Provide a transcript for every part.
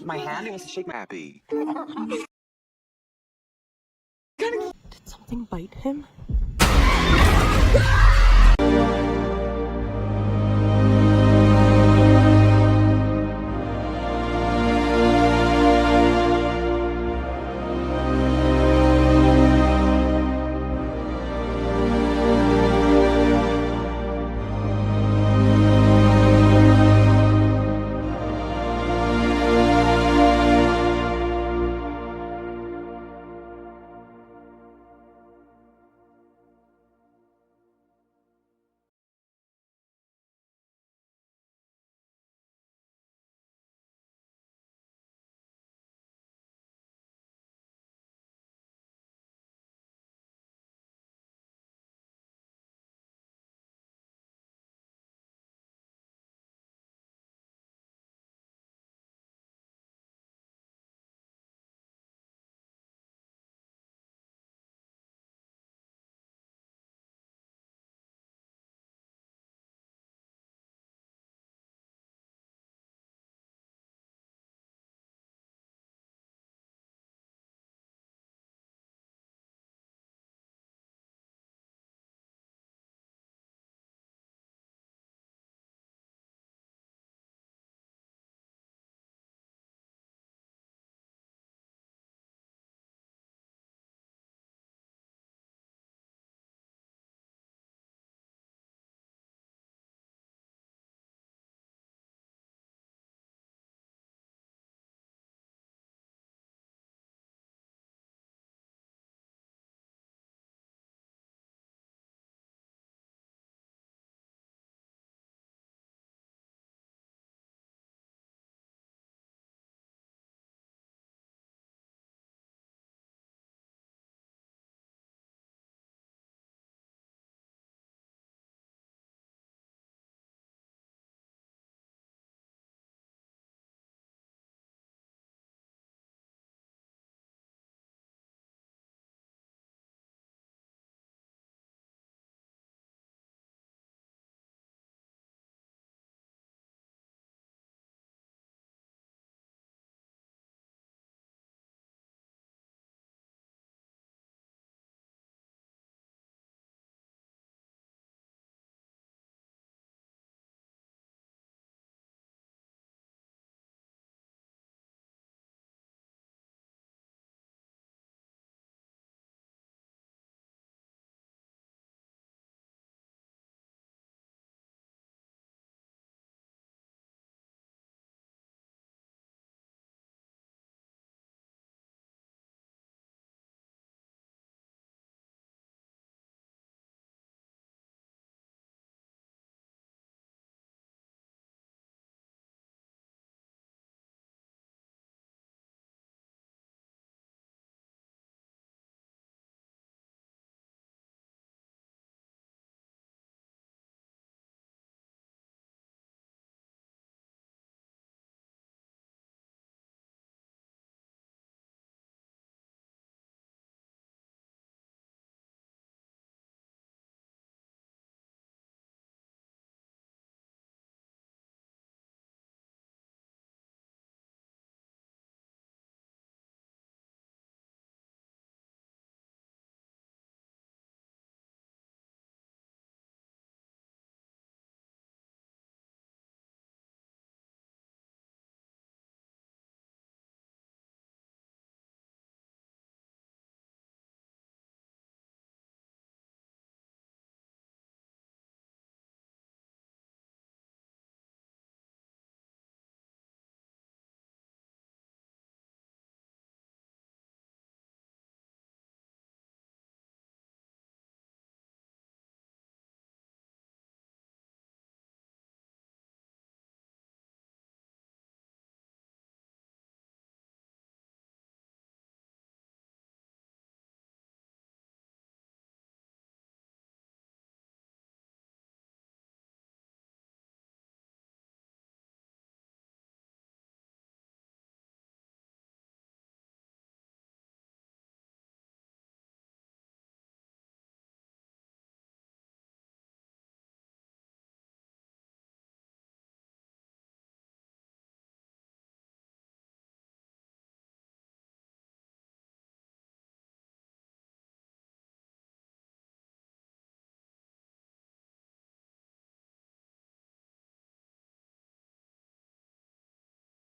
My hand wants to shake my happy. Did something bite him?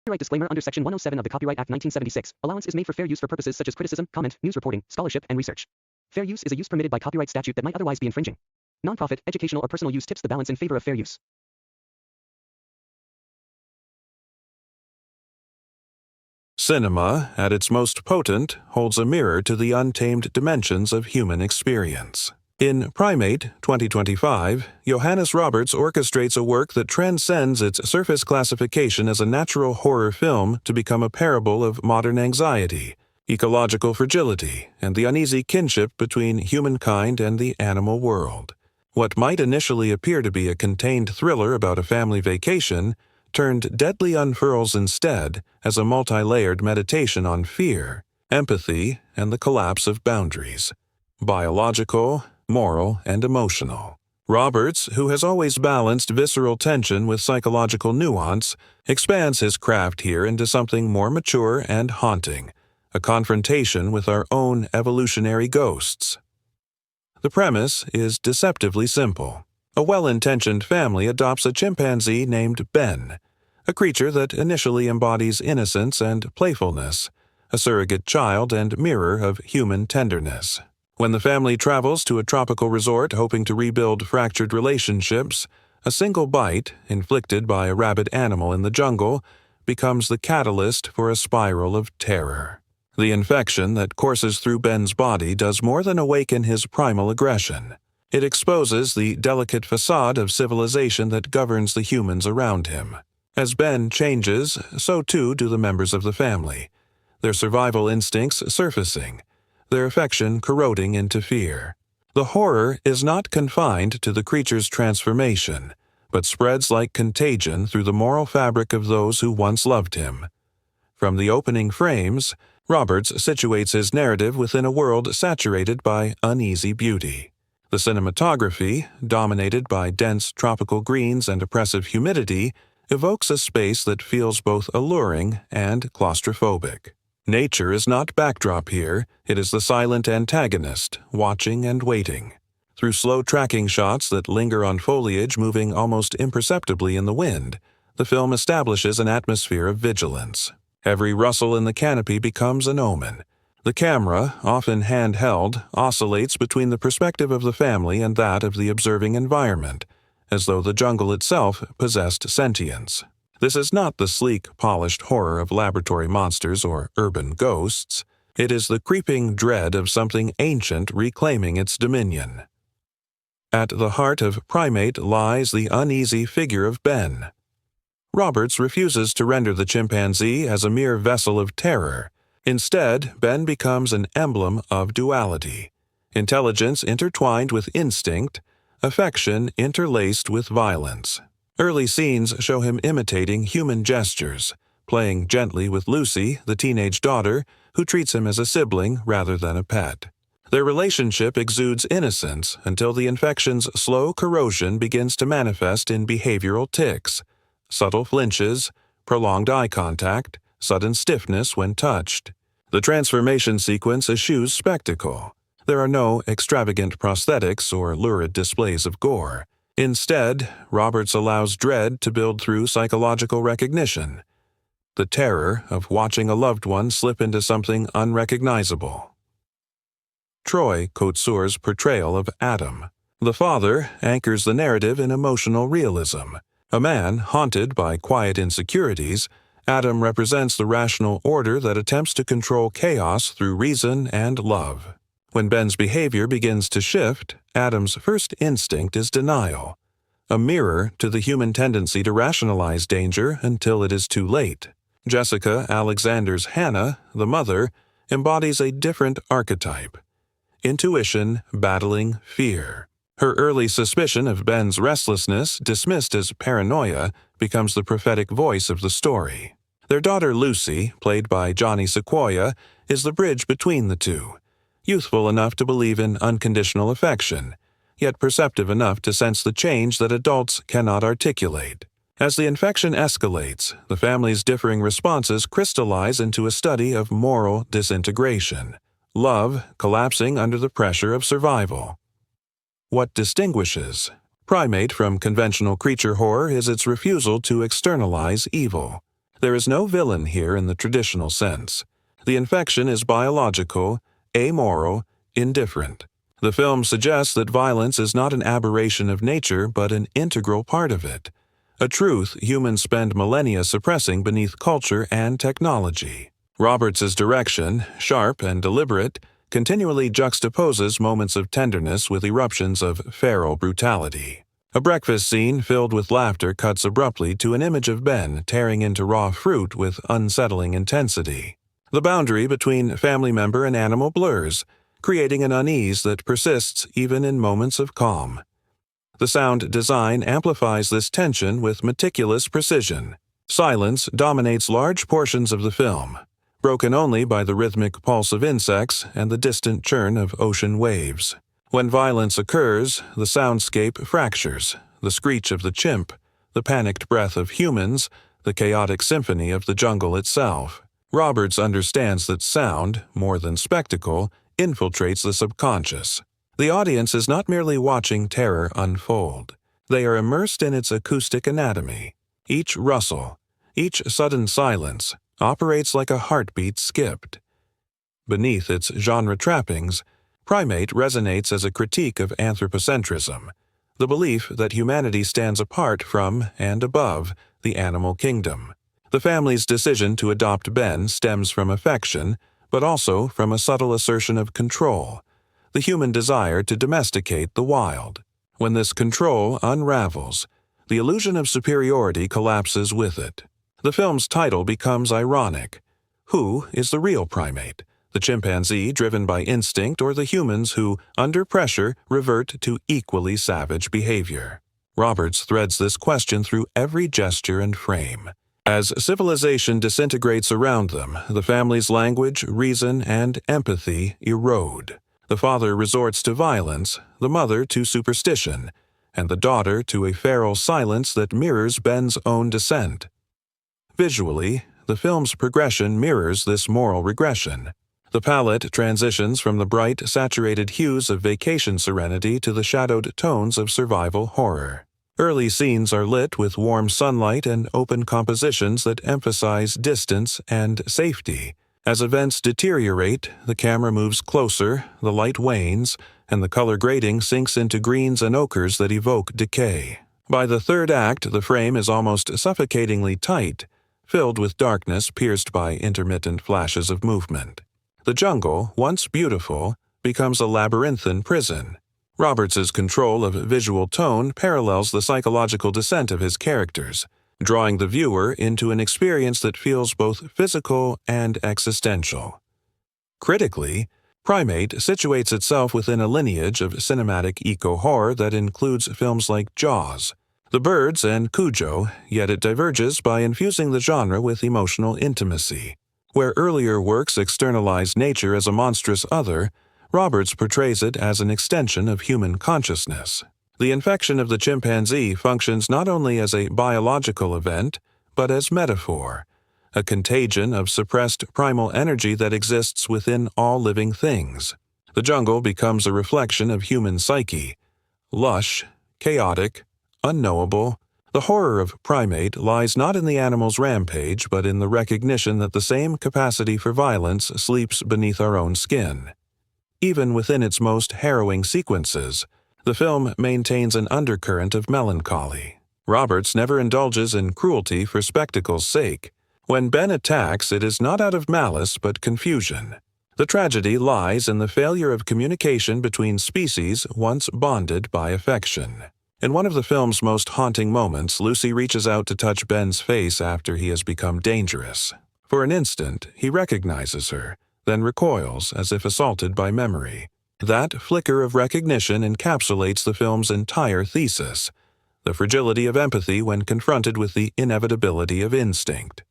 Copyright disclaimer under Section 107 of the Copyright Act 1976. Allowance is made for fair use for purposes such as criticism, comment, news reporting, scholarship, and research. Fair use is a use permitted by copyright statute that might otherwise be infringing. Nonprofit, educational, or personal use tips the balance in favor of fair use. Cinema, at its most potent, holds a mirror to the untamed dimensions of human experience. In Primate 2025, Johannes Roberts orchestrates a work that transcends its surface classification as a natural horror film to become a parable of modern anxiety, ecological fragility, and the uneasy kinship between humankind and the animal world. What might initially appear to be a contained thriller about a family vacation turned deadly unfurls instead as a multi-layered meditation on fear, empathy, and the collapse of boundaries. Biological, moral, and emotional. Roberts, who has always balanced visceral tension with psychological nuance, expands his craft here into something more mature and haunting, a confrontation with our own evolutionary ghosts. The premise is deceptively simple. A well-intentioned family adopts a chimpanzee named Ben, a creature that initially embodies innocence and playfulness, a surrogate child and mirror of human tenderness. When the family travels to a tropical resort hoping to rebuild fractured relationships, a single bite, inflicted by a rabid animal in the jungle, becomes the catalyst for a spiral of terror. The infection that courses through Ben's body does more than awaken his primal aggression. It exposes the delicate facade of civilization that governs the humans around him. As Ben changes, so too do the members of the family, their survival instincts surfacing, their affection corroding into fear. The horror is not confined to the creature's transformation, but spreads like contagion through the moral fabric of those who once loved him. From the opening frames, Roberts situates his narrative within a world saturated by uneasy beauty. The cinematography, dominated by dense tropical greens and oppressive humidity, evokes a space that feels both alluring and claustrophobic. Nature is not backdrop here, it is the silent antagonist, watching and waiting. Through slow tracking shots that linger on foliage moving almost imperceptibly in the wind, the film establishes an atmosphere of vigilance. Every rustle in the canopy becomes an omen. The camera, often handheld, oscillates between the perspective of the family and that of the observing environment, as though the jungle itself possessed sentience. This is not the sleek, polished horror of laboratory monsters or urban ghosts. It is the creeping dread of something ancient reclaiming its dominion. At the heart of Primate lies the uneasy figure of Ben. Roberts refuses to render the chimpanzee as a mere vessel of terror. Instead, Ben becomes an emblem of duality, intelligence intertwined with instinct, affection interlaced with violence. Early scenes show him imitating human gestures, playing gently with Lucy, the teenage daughter, who treats him as a sibling rather than a pet. Their relationship exudes innocence until the infection's slow corrosion begins to manifest in behavioral tics, subtle flinches, prolonged eye contact, sudden stiffness when touched. The transformation sequence eschews spectacle. There are no extravagant prosthetics or lurid displays of gore. Instead, Roberts allows dread to build through psychological recognition, the terror of watching a loved one slip into something unrecognizable. Troy Kotsur's portrayal of Adam. The father anchors the narrative in emotional realism. A man haunted by quiet insecurities, Adam represents the rational order that attempts to control chaos through reason and love. When Ben's behavior begins to shift, Adam's first instinct is denial, a mirror to the human tendency to rationalize danger until it is too late. Jessica Alexander's Hannah, the mother, embodies a different archetype: intuition battling fear. Her early suspicion of Ben's restlessness, dismissed as paranoia, becomes the prophetic voice of the story. Their daughter Lucy, played by Johnny Sequoia, is the bridge between the two. Youthful enough to believe in unconditional affection, yet perceptive enough to sense the change that adults cannot articulate. As the infection escalates, the family's differing responses crystallize into a study of moral disintegration, love collapsing under the pressure of survival. What distinguishes Primate from conventional creature horror is its refusal to externalize evil. There is no villain here in the traditional sense. The infection is biological, amoral, indifferent. The film suggests that violence is not an aberration of nature but an integral part of it, a truth humans spend millennia suppressing beneath culture and technology. Roberts' direction, sharp and deliberate, continually juxtaposes moments of tenderness with eruptions of feral brutality. A breakfast scene filled with laughter cuts abruptly to an image of Ben tearing into raw fruit with unsettling intensity. The boundary between family member and animal blurs, creating an unease that persists even in moments of calm. The sound design amplifies this tension with meticulous precision. Silence dominates large portions of the film, broken only by the rhythmic pulse of insects and the distant churn of ocean waves. When violence occurs, the soundscape fractures, the screech of the chimp, the panicked breath of humans, the chaotic symphony of the jungle itself. Roberts understands that sound, more than spectacle, infiltrates the subconscious. The audience is not merely watching terror unfold. They are immersed in its acoustic anatomy. Each rustle, each sudden silence, operates like a heartbeat skipped. Beneath its genre trappings, Primate resonates as a critique of anthropocentrism, the belief that humanity stands apart from and above the animal kingdom. The family's decision to adopt Ben stems from affection, but also from a subtle assertion of control, the human desire to domesticate the wild. When this control unravels, the illusion of superiority collapses with it. The film's title becomes ironic. Who is the real primate? The chimpanzee driven by instinct or the humans who, under pressure, revert to equally savage behavior? Roberts threads this question through every gesture and frame. As civilization disintegrates around them, the family's language, reason, and empathy erode. The father resorts to violence, the mother to superstition, and the daughter to a feral silence that mirrors Ben's own descent. Visually, the film's progression mirrors this moral regression. The palette transitions from the bright, saturated hues of vacation serenity to the shadowed tones of survival horror. Early scenes are lit with warm sunlight and open compositions that emphasize distance and safety. As events deteriorate, the camera moves closer, the light wanes, and the color grading sinks into greens and ochres that evoke decay. By the third act, the frame is almost suffocatingly tight, filled with darkness pierced by intermittent flashes of movement. The jungle, once beautiful, becomes a labyrinthine prison. Roberts's control of visual tone parallels the psychological descent of his characters, drawing the viewer into an experience that feels both physical and existential. Critically, Primate situates itself within a lineage of cinematic eco-horror that includes films like Jaws, The Birds, and Cujo, yet it diverges by infusing the genre with emotional intimacy. Where earlier works externalized nature as a monstrous other, Roberts portrays it as an extension of human consciousness. The infection of the chimpanzee functions not only as a biological event, but as metaphor, a contagion of suppressed primal energy that exists within all living things. The jungle becomes a reflection of human psyche, lush, chaotic, unknowable. The horror of Primate lies not in the animal's rampage, but in the recognition that the same capacity for violence sleeps beneath our own skin. Even within its most harrowing sequences, the film maintains an undercurrent of melancholy. Roberts never indulges in cruelty for spectacle's sake. When Ben attacks, it is not out of malice but confusion. The tragedy lies in the failure of communication between species once bonded by affection. In one of the film's most haunting moments, Lucy reaches out to touch Ben's face after he has become dangerous. For an instant, he recognizes her, then recoils as if assaulted by memory. That flicker of recognition encapsulates the film's entire thesis, the fragility of empathy when confronted with the inevitability of instinct.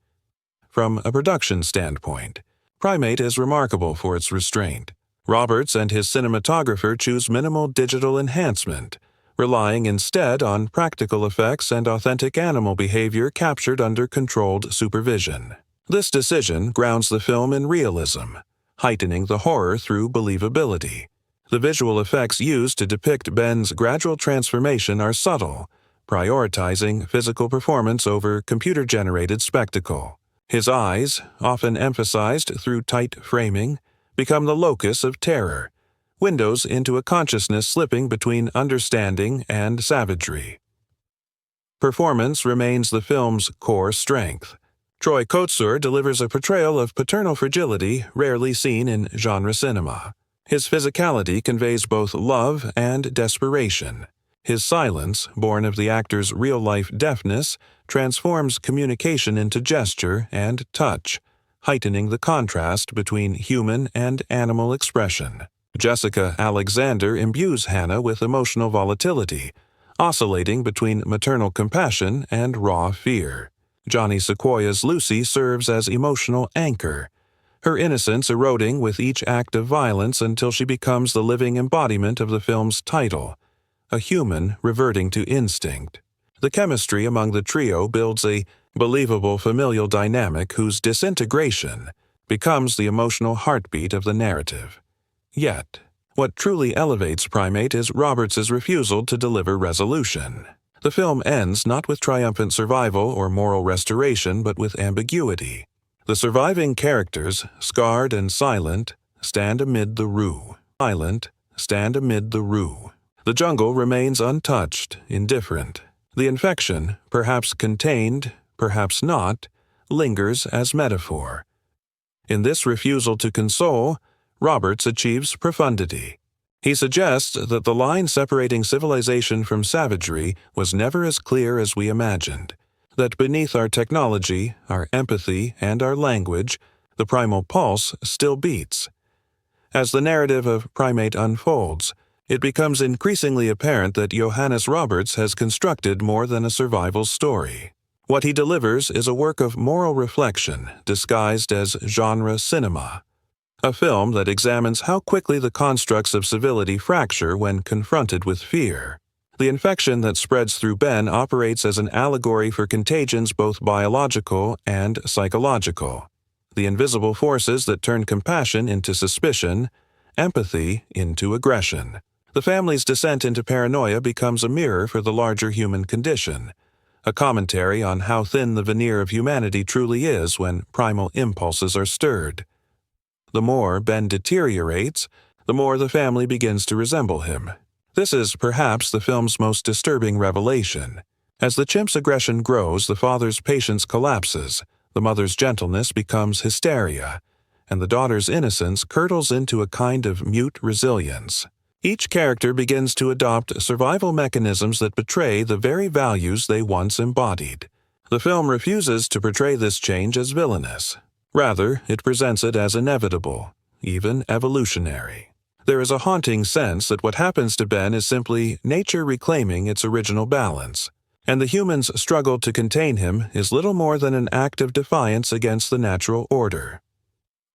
From a production standpoint, Primate is remarkable for its restraint. Roberts and his cinematographer choose minimal digital enhancement, relying instead on practical effects and authentic animal behavior captured under controlled supervision. This decision grounds the film in realism, heightening the horror through believability. The visual effects used to depict Ben's gradual transformation are subtle, prioritizing physical performance over computer-generated spectacle. His eyes, often emphasized through tight framing, become the locus of terror, windows into a consciousness slipping between understanding and savagery. Performance remains the film's core strength. Troy Kotsur delivers a portrayal of paternal fragility rarely seen in genre cinema. His physicality conveys both love and desperation. His silence, born of the actor's real-life deafness, transforms communication into gesture and touch, heightening the contrast between human and animal expression. Jessica Alexander imbues Hannah with emotional volatility, oscillating between maternal compassion and raw fear. Johnny Sequoia's Lucy serves as emotional anchor, her innocence eroding with each act of violence until she becomes the living embodiment of the film's title, a human reverting to instinct. The chemistry among the trio builds a believable familial dynamic whose disintegration becomes the emotional heartbeat of the narrative. Yet, what truly elevates Primate is Roberts' refusal to deliver resolution. The film ends not with triumphant survival or moral restoration, but with ambiguity. The surviving characters, scarred and silent, stand amid the rue. The jungle remains untouched, indifferent. The infection, perhaps contained, perhaps not, lingers as metaphor. In this refusal to console, Roberts achieves profundity. He suggests that the line separating civilization from savagery was never as clear as we imagined, that beneath our technology, our empathy, and our language, the primal pulse still beats. As the narrative of Primate unfolds, it becomes increasingly apparent that Johannes Roberts has constructed more than a survival story. What he delivers is a work of moral reflection disguised as genre cinema, a film that examines how quickly the constructs of civility fracture when confronted with fear. The infection that spreads through Ben operates as an allegory for contagions both biological and psychological, the invisible forces that turn compassion into suspicion, empathy into aggression. The family's descent into paranoia becomes a mirror for the larger human condition, a commentary on how thin the veneer of humanity truly is when primal impulses are stirred. The more Ben deteriorates, the more the family begins to resemble him. This is perhaps the film's most disturbing revelation. As the chimp's aggression grows, the father's patience collapses, the mother's gentleness becomes hysteria, and the daughter's innocence curdles into a kind of mute resilience. Each character begins to adopt survival mechanisms that betray the very values they once embodied. The film refuses to portray this change as villainous. Rather, it presents it as inevitable, even evolutionary. There is a haunting sense that what happens to Ben is simply nature reclaiming its original balance, and the human's struggle to contain him is little more than an act of defiance against the natural order.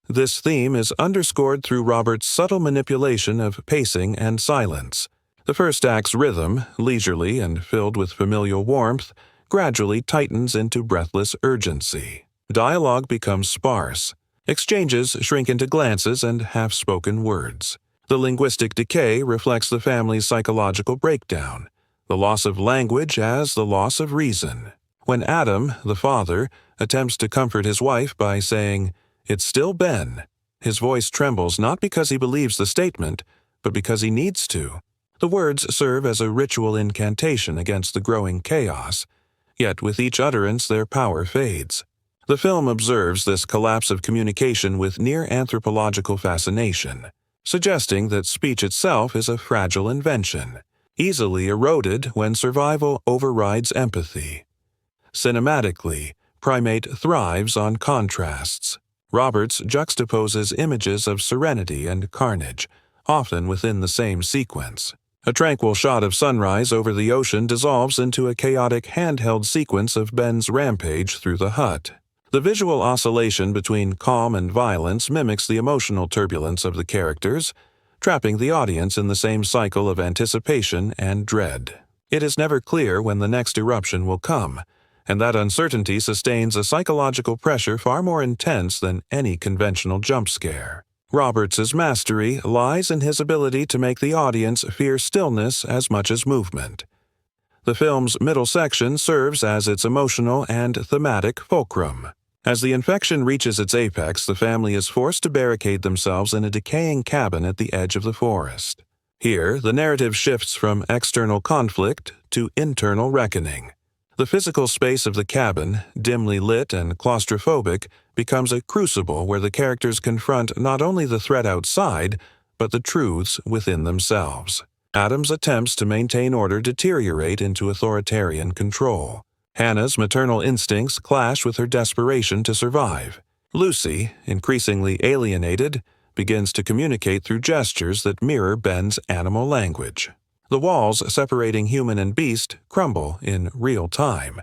This theme is underscored through Roberts' subtle manipulation of pacing and silence. The first act's rhythm, leisurely and filled with familial warmth, gradually tightens into breathless urgency. Dialogue becomes sparse. Exchanges shrink into glances and half-spoken words. The linguistic decay reflects the family's psychological breakdown, the loss of language as the loss of reason. When Adam, the father, attempts to comfort his wife by saying, "It's still Ben," his voice trembles not because he believes the statement, but because he needs to. The words serve as a ritual incantation against the growing chaos, yet with each utterance their power fades. The film observes this collapse of communication with near anthropological fascination, suggesting that speech itself is a fragile invention, easily eroded when survival overrides empathy. Cinematically, Primate thrives on contrasts. Roberts juxtaposes images of serenity and carnage, often within the same sequence. A tranquil shot of sunrise over the ocean dissolves into a chaotic handheld sequence of Ben's rampage through the hut. The visual oscillation between calm and violence mimics the emotional turbulence of the characters, trapping the audience in the same cycle of anticipation and dread. It is never clear when the next eruption will come, and that uncertainty sustains a psychological pressure far more intense than any conventional jump scare. Roberts' mastery lies in his ability to make the audience fear stillness as much as movement. The film's middle section serves as its emotional and thematic fulcrum. As the infection reaches its apex, the family is forced to barricade themselves in a decaying cabin at the edge of the forest. Here, the narrative shifts from external conflict to internal reckoning. The physical space of the cabin, dimly lit and claustrophobic, becomes a crucible where the characters confront not only the threat outside, but the truths within themselves. Adam's attempts to maintain order deteriorate into authoritarian control. Hannah's maternal instincts clash with her desperation to survive. Lucy, increasingly alienated, begins to communicate through gestures that mirror Ben's animal language. The walls separating human and beast crumble in real time.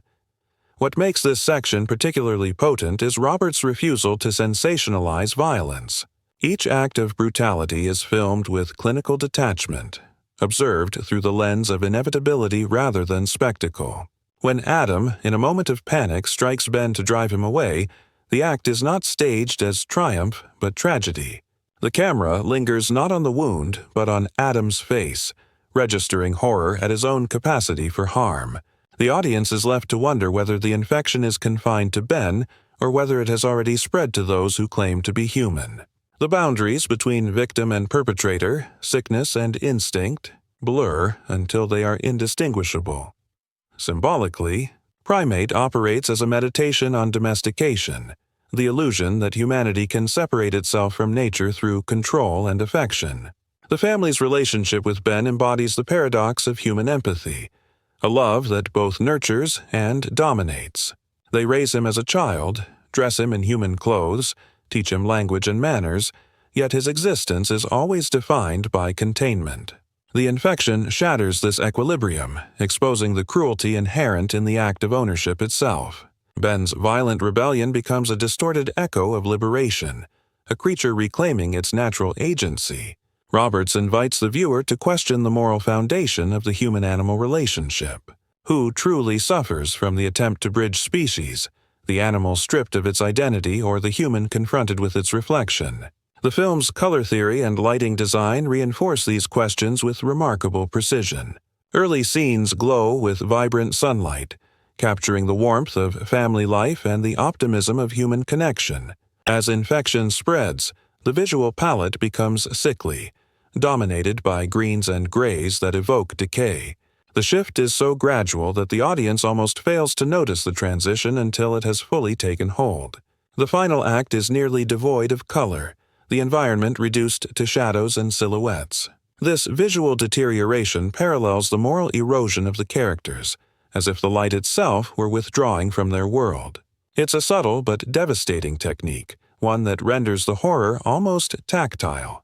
What makes this section particularly potent is Roberts' refusal to sensationalize violence. Each act of brutality is filmed with clinical detachment, observed through the lens of inevitability rather than spectacle. When Adam, in a moment of panic, strikes Ben to drive him away, the act is not staged as triumph but tragedy. The camera lingers not on the wound but on Adam's face, registering horror at his own capacity for harm. The audience is left to wonder whether the infection is confined to Ben or whether it has already spread to those who claim to be human. The boundaries between victim and perpetrator, sickness and instinct, blur until they are indistinguishable. Symbolically, Primate operates as a meditation on domestication, the illusion that humanity can separate itself from nature through control and affection. The family's relationship with Ben embodies the paradox of human empathy, a love that both nurtures and dominates. They raise him as a child, dress him in human clothes, teach him language and manners, yet his existence is always defined by containment. The infection shatters this equilibrium, exposing the cruelty inherent in the act of ownership itself. Ben's violent rebellion becomes a distorted echo of liberation, a creature reclaiming its natural agency. Roberts invites the viewer to question the moral foundation of the human-animal relationship. Who truly suffers from the attempt to bridge species, the animal stripped of its identity or the human confronted with its reflection? The film's color theory and lighting design reinforce these questions with remarkable precision. Early scenes glow with vibrant sunlight, capturing the warmth of family life and the optimism of human connection. As infection spreads, the visual palette becomes sickly, dominated by greens and grays that evoke decay. The shift is so gradual that the audience almost fails to notice the transition until it has fully taken hold. The final act is nearly devoid of color, the environment reduced to shadows and silhouettes. This visual deterioration parallels the moral erosion of the characters, as if the light itself were withdrawing from their world. It's a subtle but devastating technique, one that renders the horror almost tactile.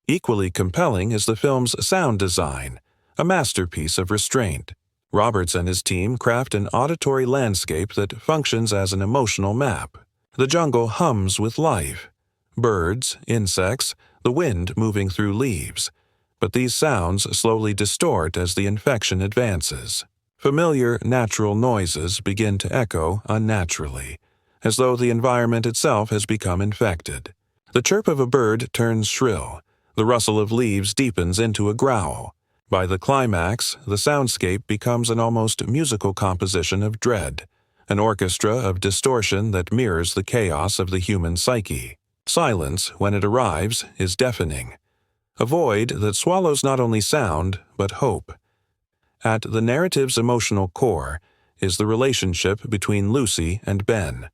Equally compelling is the film's sound design, a masterpiece of restraint. Roberts and his team craft an auditory landscape that functions as an emotional map. The jungle hums with life. Birds, insects, the wind moving through leaves. But these sounds slowly distort as the infection advances. Familiar, natural noises begin to echo unnaturally, as though the environment itself has become infected. The chirp of a bird turns shrill. The rustle of leaves deepens into a growl. By the climax, the soundscape becomes an almost musical composition of dread, an orchestra of distortion that mirrors the chaos of the human psyche. Silence, when it arrives, is deafening, a void that swallows not only sound, but hope. At the narrative's emotional core is the relationship between Lucy and Ben.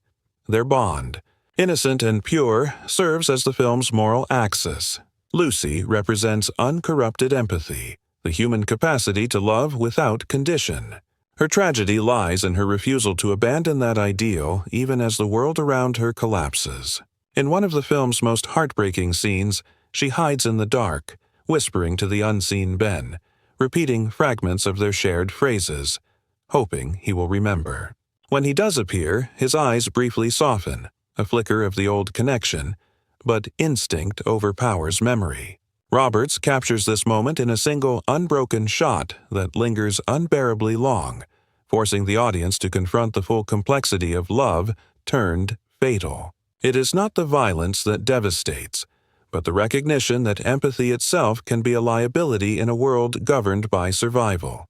Their bond, innocent and pure, serves as the film's moral axis. Lucy represents uncorrupted empathy, the human capacity to love without condition. Her tragedy lies in her refusal to abandon that ideal even as the world around her collapses. In one of the film's most heartbreaking scenes, she hides in the dark, whispering to the unseen Ben, repeating fragments of their shared phrases, hoping he will remember. When he does appear, his eyes briefly soften, a flicker of the old connection, but instinct overpowers memory. Roberts captures this moment in a single unbroken shot that lingers unbearably long, forcing the audience to confront the full complexity of love turned fatal. It is not the violence that devastates, but the recognition that empathy itself can be a liability in a world governed by survival.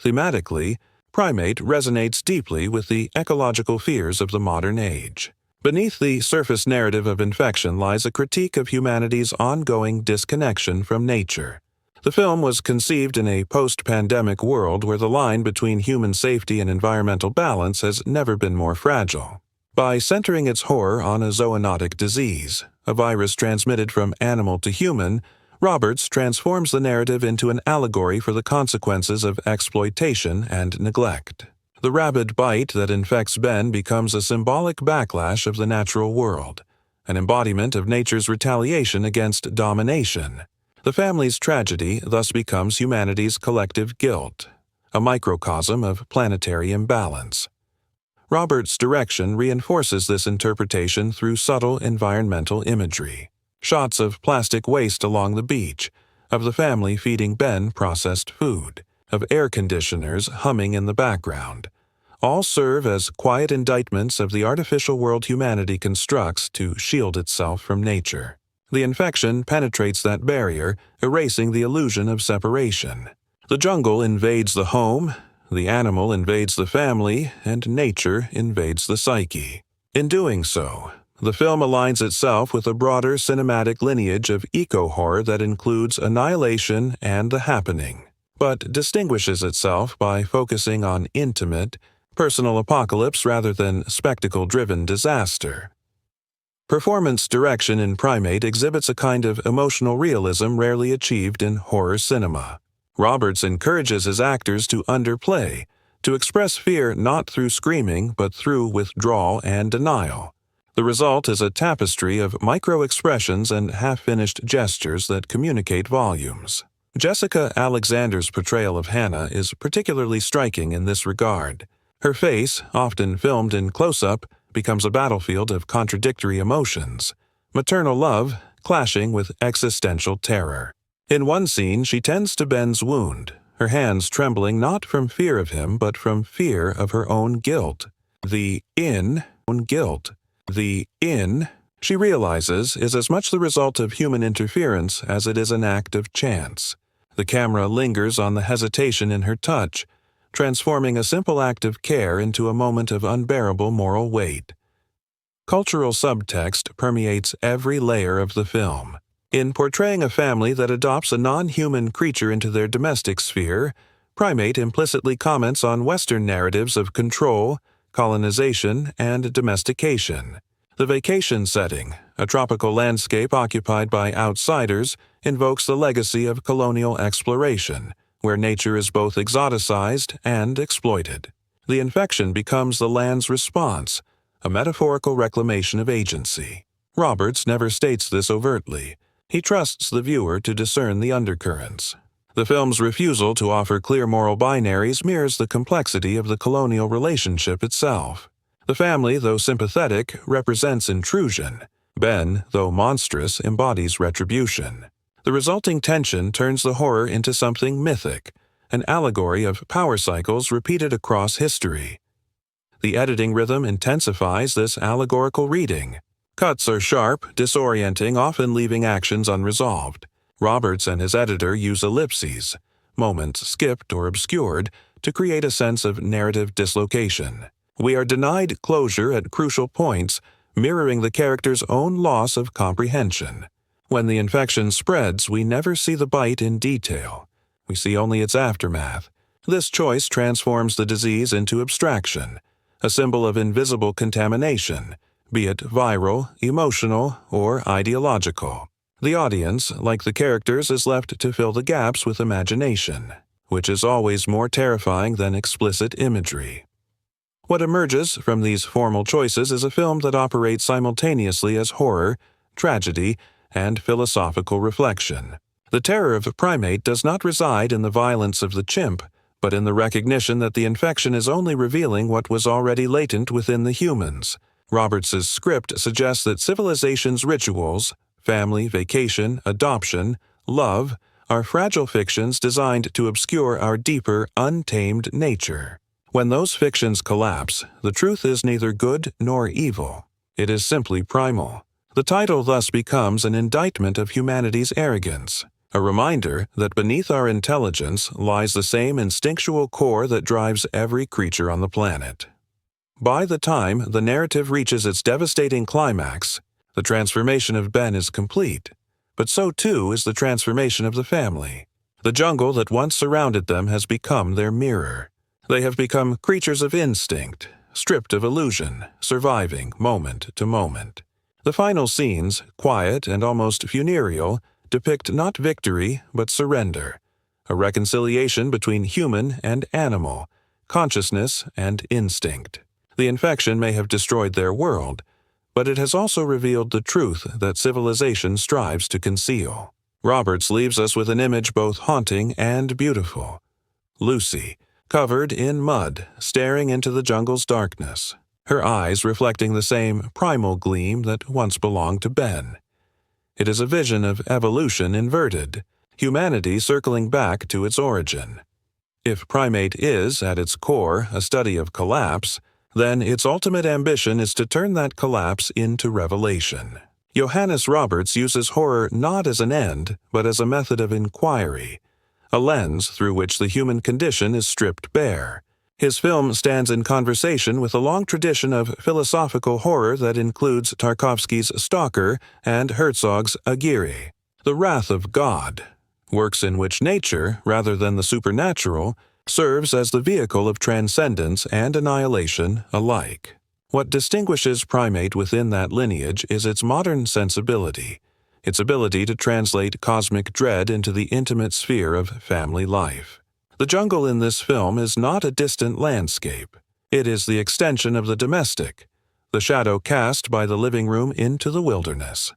Thematically, Primate resonates deeply with the ecological fears of the modern age. Beneath the surface narrative of infection lies a critique of humanity's ongoing disconnection from nature. The film was conceived in a post-pandemic world where the line between human safety and environmental balance has never been more fragile. By centering its horror on a zoonotic disease, a virus transmitted from animal to human, Roberts transforms the narrative into an allegory for the consequences of exploitation and neglect. The rabid bite that infects Ben becomes a symbolic backlash of the natural world, an embodiment of nature's retaliation against domination. The family's tragedy thus becomes humanity's collective guilt, a microcosm of planetary imbalance. Roberts' direction reinforces this interpretation through subtle environmental imagery. Shots of plastic waste along the beach, of the family feeding Ben processed food, of air conditioners humming in the background, all serve as quiet indictments of the artificial world humanity constructs to shield itself from nature. The infection penetrates that barrier, erasing the illusion of separation. The jungle invades the home, the animal invades the family, and nature invades the psyche. In doing so, the film aligns itself with a broader cinematic lineage of eco-horror that includes annihilation and the happening, but distinguishes itself by focusing on intimate, personal apocalypse rather than spectacle-driven disaster. Performance direction in Primate exhibits a kind of emotional realism rarely achieved in horror cinema. Roberts encourages his actors to underplay, to express fear not through screaming but through withdrawal and denial. The result is a tapestry of micro-expressions and half-finished gestures that communicate volumes. Jessica Alexander's portrayal of Hannah is particularly striking in this regard. Her face, often filmed in close-up, becomes a battlefield of contradictory emotions, maternal love clashing with existential terror. In one scene, she tends to Ben's wound, her hands trembling not from fear of him but from fear of her own guilt. The in, she realizes, is as much the result of human interference as it is an act of chance. The camera lingers on the hesitation in her touch, transforming a simple act of care into a moment of unbearable moral weight. Cultural subtext permeates every layer of the film. In portraying a family that adopts a non-human creature into their domestic sphere, Primate implicitly comments on Western narratives of control, colonization, and domestication. The vacation setting, a tropical landscape occupied by outsiders, invokes the legacy of colonial exploration, where nature is both exoticized and exploited. The infection becomes the land's response, a metaphorical reclamation of agency. Roberts never states this overtly. He trusts the viewer to discern the undercurrents. The film's refusal to offer clear moral binaries mirrors the complexity of the colonial relationship itself. The family, though sympathetic, represents intrusion. Ben, though monstrous, embodies retribution. The resulting tension turns the horror into something mythic, an allegory of power cycles repeated across history. The editing rhythm intensifies this allegorical reading. Cuts are sharp, disorienting, often leaving actions unresolved. Roberts and his editor use ellipses, moments skipped or obscured, to create a sense of narrative dislocation. We are denied closure at crucial points, mirroring the character's own loss of comprehension. When the infection spreads, we never see the bite in detail. We see only its aftermath. This choice transforms the disease into abstraction, a symbol of invisible contamination, be it viral, emotional, or ideological. The audience, like the characters, is left to fill the gaps with imagination, which is always more terrifying than explicit imagery. What emerges from these formal choices is a film that operates simultaneously as horror, tragedy, and philosophical reflection. The terror of a primate does not reside in the violence of the chimp, but in the recognition that the infection is only revealing what was already latent within the humans. Roberts's script suggests that civilization's rituals, family, vacation, adoption, love, are fragile fictions designed to obscure our deeper, untamed nature. When those fictions collapse, the truth is neither good nor evil. It is simply primal. The title thus becomes an indictment of humanity's arrogance. a reminder that beneath our intelligence lies the same instinctual core that drives every creature on the planet. By the time the narrative reaches its devastating climax, the transformation of Ben is complete, but so too is the transformation of the family. The jungle that once surrounded them has become their mirror. They have become creatures of instinct, stripped of illusion, surviving moment to moment. The final scenes, quiet and almost funereal, depict not victory but surrender, a reconciliation between human and animal, consciousness and instinct. The infection may have destroyed their world, but it has also revealed the truth that civilization strives to conceal. Roberts leaves us with an image both haunting and beautiful. Lucy, covered in mud, staring into the jungle's darkness, her eyes reflecting the same primal gleam that once belonged to Ben. It is a vision of evolution inverted, humanity circling back to its origin. If Primate is, at its core, a study of collapse, then its ultimate ambition is to turn that collapse into revelation. Johannes Roberts uses horror not as an end, but as a method of inquiry, a lens through which the human condition is stripped bare. His film stands in conversation with a long tradition of philosophical horror that includes Tarkovsky's Stalker and Herzog's Aguirre. The Wrath of God, works in which nature, rather than the supernatural, serves as the vehicle of transcendence and annihilation alike. What distinguishes Primate within that lineage is its modern sensibility, its ability to translate cosmic dread into the intimate sphere of family life. The jungle in this film is not a distant landscape. It is the extension of the domestic, the shadow cast by the living room into the wilderness.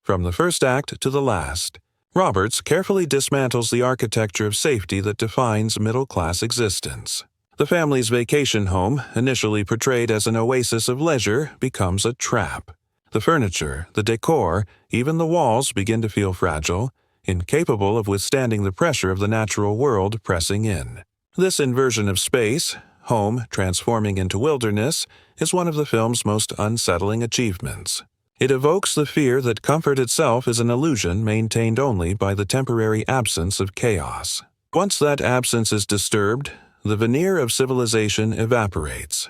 From the first act to the last, Roberts carefully dismantles the architecture of safety that defines middle-class existence. The family's vacation home, initially portrayed as an oasis of leisure, becomes a trap. The furniture, the decor, even the walls begin to feel fragile, incapable of withstanding the pressure of the natural world pressing in. This inversion of space, home transforming into wilderness, is one of the film's most unsettling achievements. It evokes the fear that comfort itself is an illusion maintained only by the temporary absence of chaos. Once that absence is disturbed, the veneer of civilization evaporates.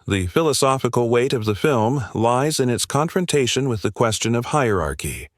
The philosophical weight of the film lies in its confrontation with the question of hierarchy.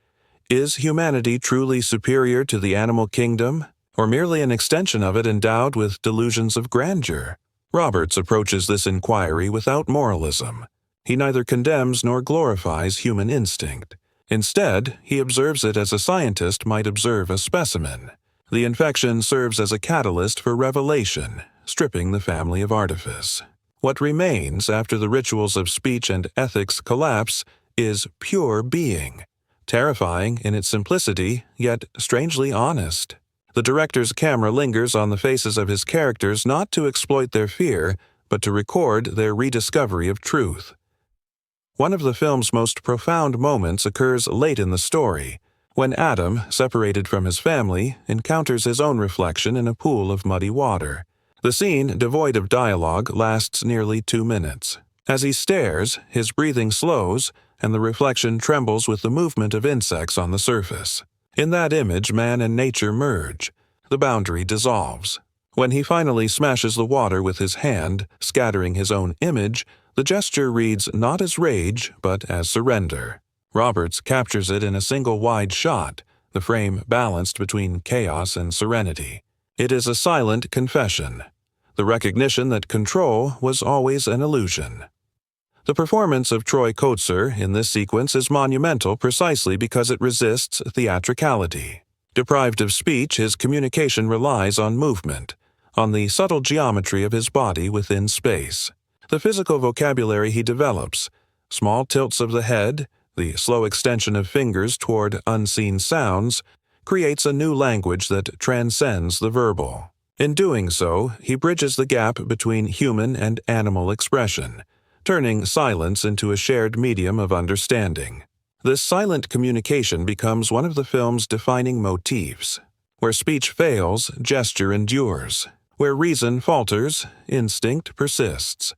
Is humanity truly superior to the animal kingdom, or merely an extension of it endowed with delusions of grandeur? Roberts approaches this inquiry without moralism. He neither condemns nor glorifies human instinct. Instead, he observes it as a scientist might observe a specimen. The infection serves as a catalyst for revelation, stripping the family of artifice. What remains after the rituals of speech and ethics collapse is pure being, terrifying in its simplicity, yet strangely honest. The director's camera lingers on the faces of his characters not to exploit their fear, but to record their rediscovery of truth. One of the film's most profound moments occurs late in the story, when Adam, separated from his family, encounters his own reflection in a pool of muddy water. The scene, devoid of dialogue, lasts nearly 2 minutes. As he stares, his breathing slows, and the reflection trembles with the movement of insects on the surface. In that image, man and nature merge. The boundary dissolves. When he finally smashes the water with his hand, scattering his own image, the gesture reads not as rage, but as surrender. Roberts captures it in a single wide shot, the frame balanced between chaos and serenity. It is a silent confession, the recognition that control was always an illusion. The performance of Troy Kotsur in this sequence is monumental precisely because it resists theatricality. Deprived of speech, his communication relies on movement, on the subtle geometry of his body within space. The physical vocabulary he develops, small tilts of the head, the slow extension of fingers toward unseen sounds, creates a new language that transcends the verbal. In doing so, he bridges the gap between human and animal expression, turning silence into a shared medium of understanding. This silent communication becomes one of the film's defining motifs. Where speech fails, gesture endures. Where reason falters, instinct persists.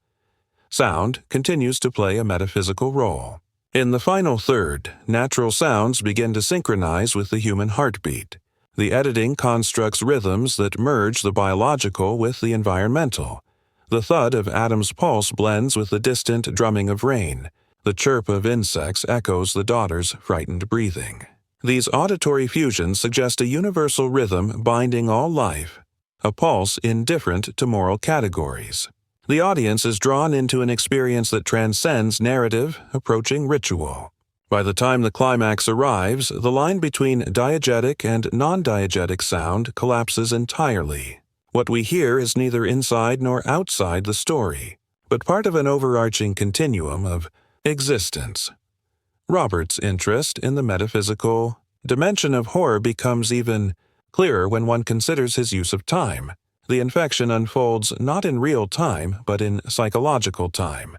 Sound continues to play a metaphysical role. In the final third, natural sounds begin to synchronize with the human heartbeat. The editing constructs rhythms that merge the biological with the environmental. The thud of Adam's pulse blends with the distant drumming of rain. The chirp of insects echoes the daughter's frightened breathing. These auditory fusions suggest a universal rhythm binding all life, a pulse indifferent to moral categories. The audience is drawn into an experience that transcends narrative, approaching ritual. By the time the climax arrives, the line between diegetic and non-diegetic sound collapses entirely. What we hear is neither inside nor outside the story, but part of an overarching continuum of existence. Robert's interest in the metaphysical dimension of horror becomes even clearer when one considers his use of time. The infection unfolds not in real time, but in psychological time,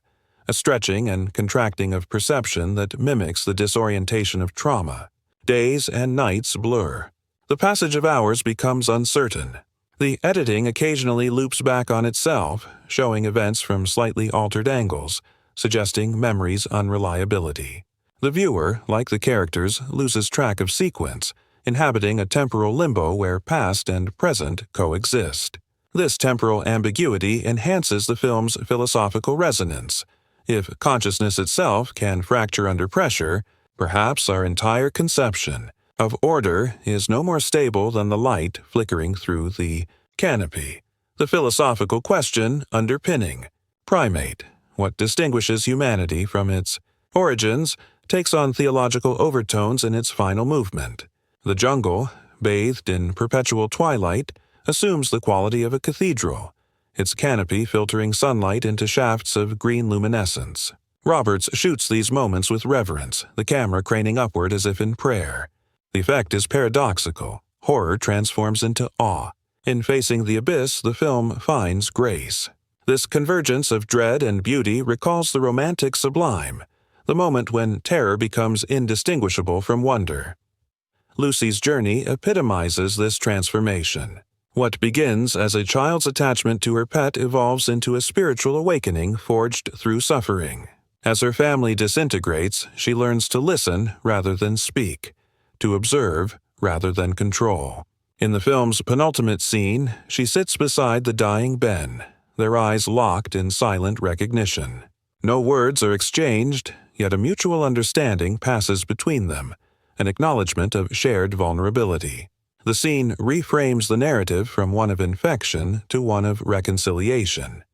a stretching and contracting of perception that mimics the disorientation of trauma. Days and nights blur. The passage of hours becomes uncertain. The editing occasionally loops back on itself, showing events from slightly altered angles, suggesting memory's unreliability. The viewer, like the characters, loses track of sequence, inhabiting a temporal limbo where past and present coexist. This temporal ambiguity enhances the film's philosophical resonance. If consciousness itself can fracture under pressure, perhaps our entire conception of order is no more stable than the light flickering through the canopy. The philosophical question underpinning Primate, what distinguishes humanity from its origins, takes on theological overtones in its final movement. The jungle, bathed in perpetual twilight, assumes the quality of a cathedral, its canopy filtering sunlight into shafts of green luminescence. Roberts shoots these moments with reverence, the camera craning upward as if in prayer. The effect is paradoxical. Horror transforms into awe. In facing the abyss, the film finds grace. This convergence of dread and beauty recalls the romantic sublime, the moment when terror becomes indistinguishable from wonder. Lucy's journey epitomizes this transformation. What begins as a child's attachment to her pet evolves into a spiritual awakening forged through suffering. As her family disintegrates, she learns to listen rather than speak, to observe rather than control. In the film's penultimate scene, she sits beside the dying Ben, their eyes locked in silent recognition. No words are exchanged, yet a mutual understanding passes between them, an acknowledgement of shared vulnerability. The scene reframes the narrative from one of infection to one of reconciliation,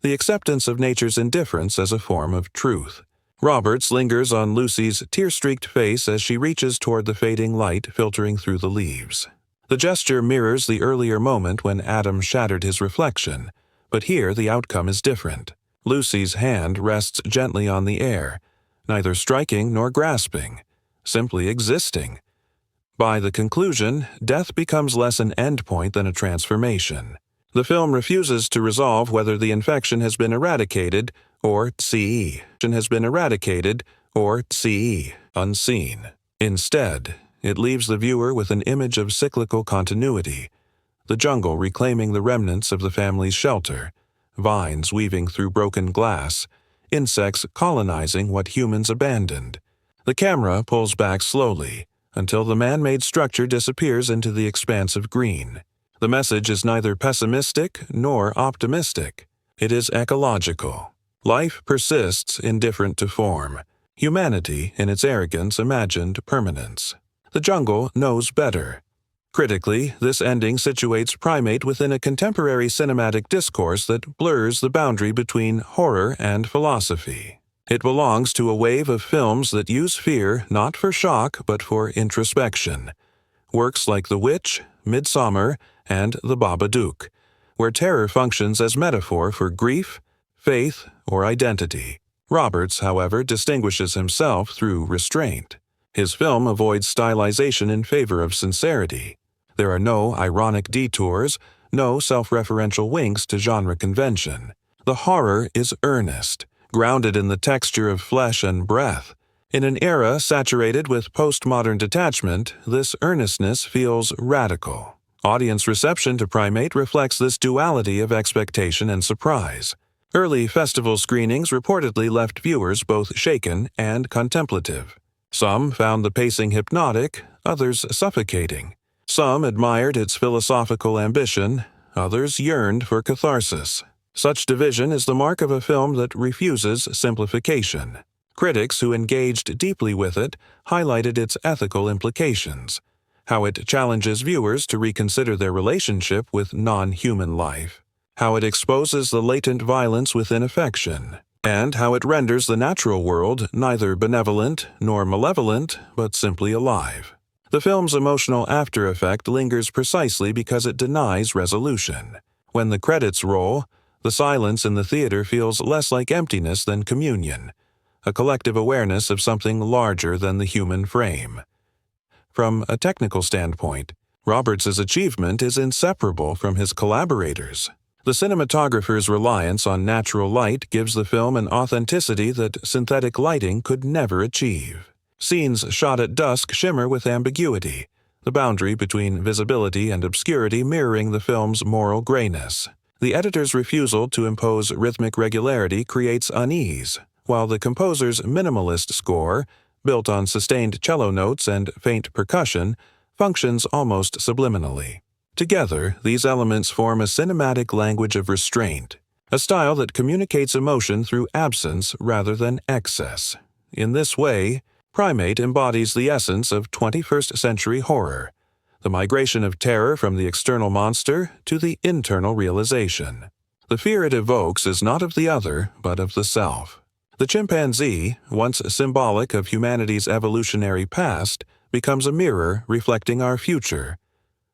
the acceptance of nature's indifference as a form of truth. Roberts lingers on Lucy's tear-streaked face as she reaches toward the fading light filtering through the leaves. The gesture mirrors the earlier moment when Adam shattered his reflection, but here the outcome is different. Lucy's hand rests gently on the air, neither striking nor grasping, simply existing. By the conclusion, death becomes less an endpoint than a transformation. The film refuses to resolve whether the infection has been eradicated or CE unseen. Instead, it leaves the viewer with an image of cyclical continuity, the jungle reclaiming the remnants of the family's shelter, vines weaving through broken glass, insects colonizing what humans abandoned. The camera pulls back slowly, until the man-made structure disappears into the expanse of green. The message is neither pessimistic nor optimistic. It is ecological. Life persists indifferent to form. Humanity, in its arrogance, imagined permanence. The jungle knows better. Critically, this ending situates Primate within a contemporary cinematic discourse that blurs the boundary between horror and philosophy. It belongs to a wave of films that use fear not for shock but for introspection. Works like The Witch, Midsommar, and The Babadook, where terror functions as metaphor for grief, faith, or identity. Roberts, however, distinguishes himself through restraint. His film avoids stylization in favor of sincerity. There are no ironic detours, no self-referential winks to genre convention. The horror is earnest, grounded in the texture of flesh and breath. In an era saturated with postmodern detachment, this earnestness feels radical. Audience reception to Primate reflects this duality of expectation and surprise. Early festival screenings reportedly left viewers both shaken and contemplative. Some found the pacing hypnotic, others suffocating. Some admired its philosophical ambition, others yearned for catharsis. Such division is the mark of a film that refuses simplification. Critics who engaged deeply with it highlighted its ethical implications, how it challenges viewers to reconsider their relationship with non-human life, how it exposes the latent violence within affection, and how it renders the natural world neither benevolent nor malevolent, but simply alive. The film's emotional after-effect lingers precisely because it denies resolution. When the credits roll, the silence in the theater feels less like emptiness than communion, a collective awareness of something larger than the human frame. From a technical standpoint, Roberts' achievement is inseparable from his collaborators. The cinematographer's reliance on natural light gives the film an authenticity that synthetic lighting could never achieve. Scenes shot at dusk shimmer with ambiguity, the boundary between visibility and obscurity mirroring the film's moral grayness. The editor's refusal to impose rhythmic regularity creates unease, while the composer's minimalist score, built on sustained cello notes and faint percussion, functions almost subliminally. Together, these elements form a cinematic language of restraint, a style that communicates emotion through absence rather than excess. In this way, Primate embodies the essence of 21st century horror, the migration of terror from the external monster to the internal realization. The fear it evokes is not of the other, but of the self. The chimpanzee, once symbolic of humanity's evolutionary past, becomes a mirror reflecting our future,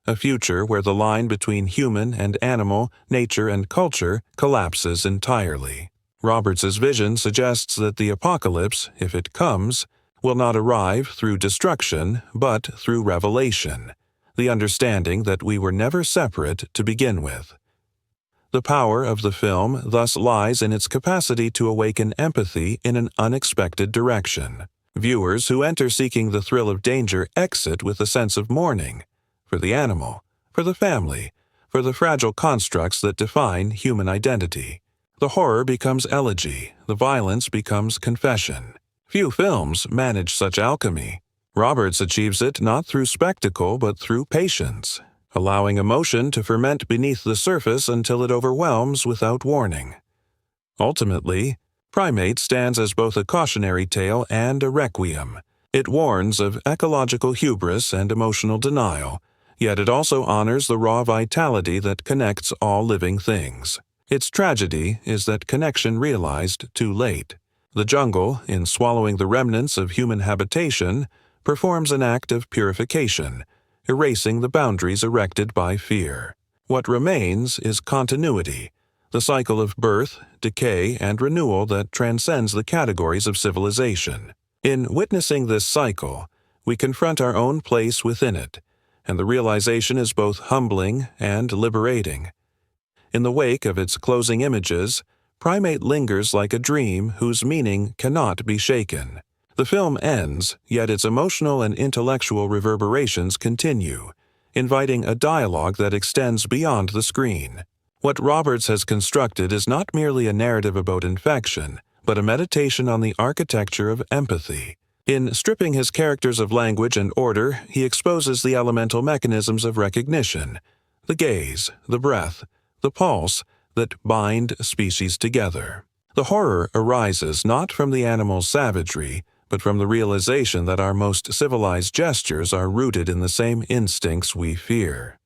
a future where the line between human and animal, nature and culture collapses entirely. Roberts' vision suggests that the apocalypse, if it comes, will not arrive through destruction, but through revelation, the understanding that we were never separate to begin with. The power of the film thus lies in its capacity to awaken empathy in an unexpected direction. Viewers who enter seeking the thrill of danger exit with a sense of mourning, for the animal, for the family, for the fragile constructs that define human identity. The horror becomes elegy, the violence becomes confession. Few films manage such alchemy. Roberts achieves it not through spectacle but through patience, allowing emotion to ferment beneath the surface until it overwhelms without warning. Ultimately, Primate stands as both a cautionary tale and a requiem. It warns of ecological hubris and emotional denial, yet it also honors the raw vitality that connects all living things. Its tragedy is that connection realized too late. The jungle, in swallowing the remnants of human habitation, performs an act of purification, erasing the boundaries erected by fear. What remains is continuity, the cycle of birth, decay, and renewal that transcends the categories of civilization. In witnessing this cycle, we confront our own place within it, and the realization is both humbling and liberating. In the wake of its closing images, Primate lingers like a dream whose meaning cannot be shaken. The film ends, yet its emotional and intellectual reverberations continue, inviting a dialogue that extends beyond the screen. What Roberts has constructed is not merely a narrative about infection, but a meditation on the architecture of empathy. In stripping his characters of language and order, he exposes the elemental mechanisms of recognition, the gaze, the breath, the pulse, that bind species together. The horror arises not from the animal's savagery, but from the realization that our most civilized gestures are rooted in the same instincts we fear.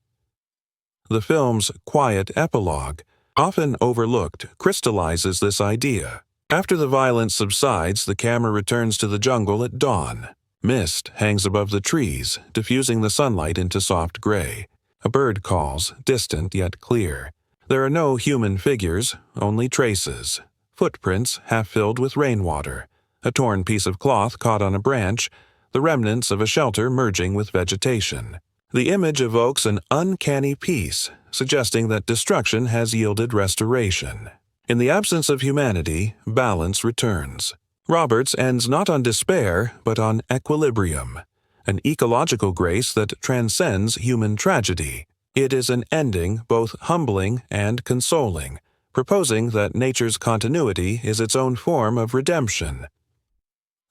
The film's quiet epilogue, often overlooked, crystallizes this idea. After the violence subsides, the camera returns to the jungle at dawn. Mist hangs above the trees, diffusing the sunlight into soft gray. A bird calls, distant yet clear. There are no human figures, only traces. Footprints half filled with rainwater, a torn piece of cloth caught on a branch, the remnants of a shelter merging with vegetation. The image evokes an uncanny peace, suggesting that destruction has yielded restoration. In the absence of humanity, balance returns. Roberts ends not on despair, but on equilibrium, an ecological grace that transcends human tragedy. It is an ending both humbling and consoling, proposing that nature's continuity is its own form of redemption.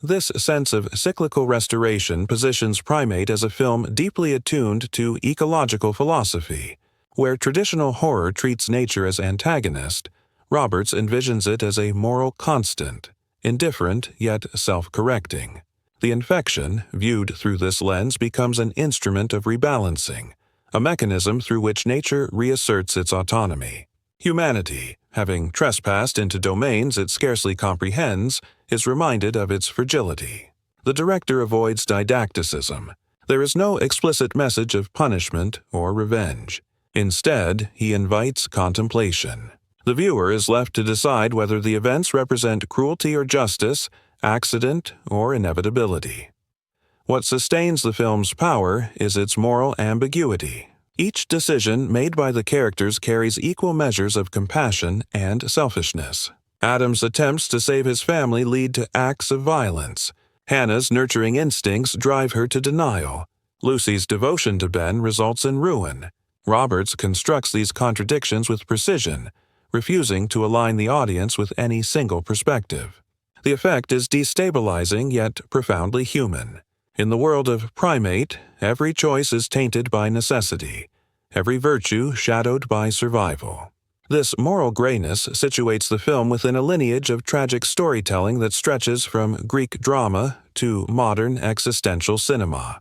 This sense of cyclical restoration positions Primate as a film deeply attuned to ecological philosophy. Where traditional horror treats nature as antagonist, Roberts envisions it as a moral constant, indifferent yet self-correcting. The infection, viewed through this lens, becomes an instrument of rebalancing, a mechanism through which nature reasserts its autonomy. Humanity, having trespassed into domains it scarcely comprehends, is reminded of its fragility. The director avoids didacticism. There is no explicit message of punishment or revenge. Instead, he invites contemplation. The viewer is left to decide whether the events represent cruelty or justice, accident or inevitability. What sustains the film's power is its moral ambiguity. Each decision made by the characters carries equal measures of compassion and selfishness. Adam's attempts to save his family lead to acts of violence. Hannah's nurturing instincts drive her to denial. Lucy's devotion to Ben results in ruin. Roberts constructs these contradictions with precision, refusing to align the audience with any single perspective. The effect is destabilizing yet profoundly human. In the world of Primate, every choice is tainted by necessity, every virtue shadowed by survival. This moral grayness situates the film within a lineage of tragic storytelling that stretches from Greek drama to modern existential cinema.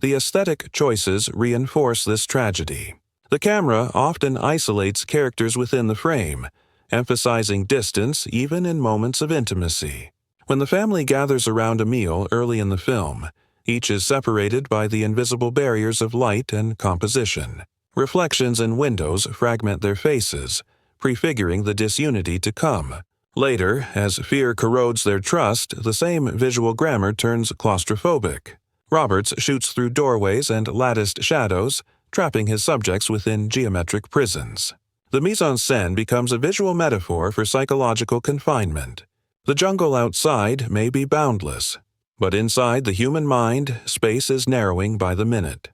The aesthetic choices reinforce this tragedy. The camera often isolates characters within the frame, emphasizing distance even in moments of intimacy. When the family gathers around a meal early in the film, each is separated by the invisible barriers of light and composition. Reflections in windows fragment their faces, prefiguring the disunity to come. Later, as fear corrodes their trust, the same visual grammar turns claustrophobic. Roberts shoots through doorways and latticed shadows, trapping his subjects within geometric prisons. The mise-en-scène becomes a visual metaphor for psychological confinement. The jungle outside may be boundless, but inside the human mind, space is narrowing by the minute.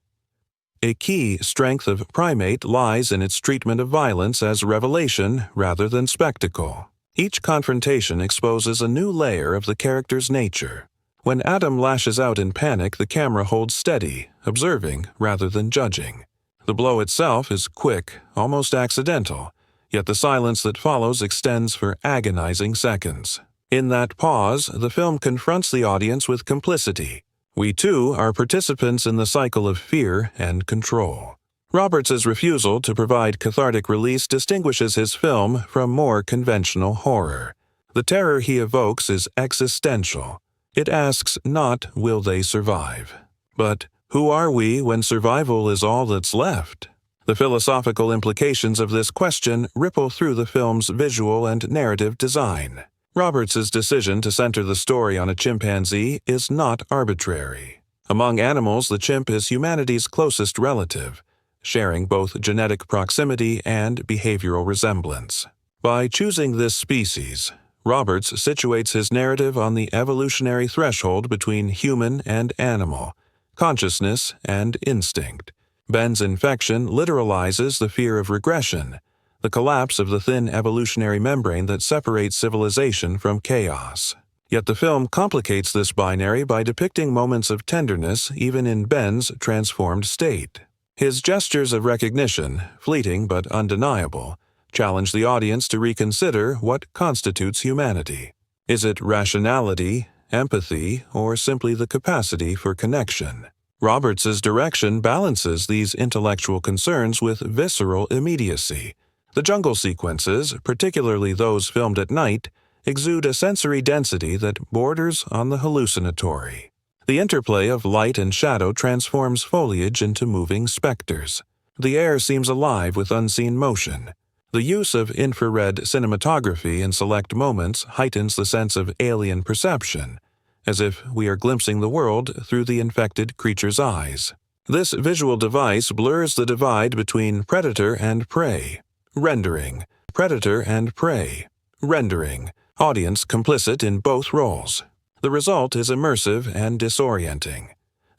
A key strength of Primate lies in its treatment of violence as revelation rather than spectacle. Each confrontation exposes a new layer of the character's nature. When Adam lashes out in panic, the camera holds steady, observing rather than judging. The blow itself is quick, almost accidental, yet the silence that follows extends for agonizing seconds. In that pause, the film confronts the audience with complicity. We too are participants in the cycle of fear and control. Roberts' refusal to provide cathartic release distinguishes his film from more conventional horror. The terror he evokes is existential. It asks not, will they survive, but who are we when survival is all that's left? The philosophical implications of this question ripple through the film's visual and narrative design. Roberts' decision to center the story on a chimpanzee is not arbitrary. Among animals, the chimp is humanity's closest relative, sharing both genetic proximity and behavioral resemblance. By choosing this species, Roberts situates his narrative on the evolutionary threshold between human and animal, consciousness and instinct. Ben's infection literalizes the fear of regression, the collapse of the thin evolutionary membrane that separates civilization from chaos. Yet the film complicates this binary by depicting moments of tenderness even in Ben's transformed state. His gestures of recognition, fleeting but undeniable, challenge the audience to reconsider what constitutes humanity. Is it rationality, empathy, or simply the capacity for connection? Roberts' direction balances these intellectual concerns with visceral immediacy. The jungle sequences, particularly those filmed at night, exude a sensory density that borders on the hallucinatory. The interplay of light and shadow transforms foliage into moving specters. The air seems alive with unseen motion. The use of infrared cinematography in select moments heightens the sense of alien perception, as if we are glimpsing the world through the infected creature's eyes. This visual device blurs the divide between predator and prey. Rendering, predator and prey. Rendering, audience complicit in both roles. The result is immersive and disorienting,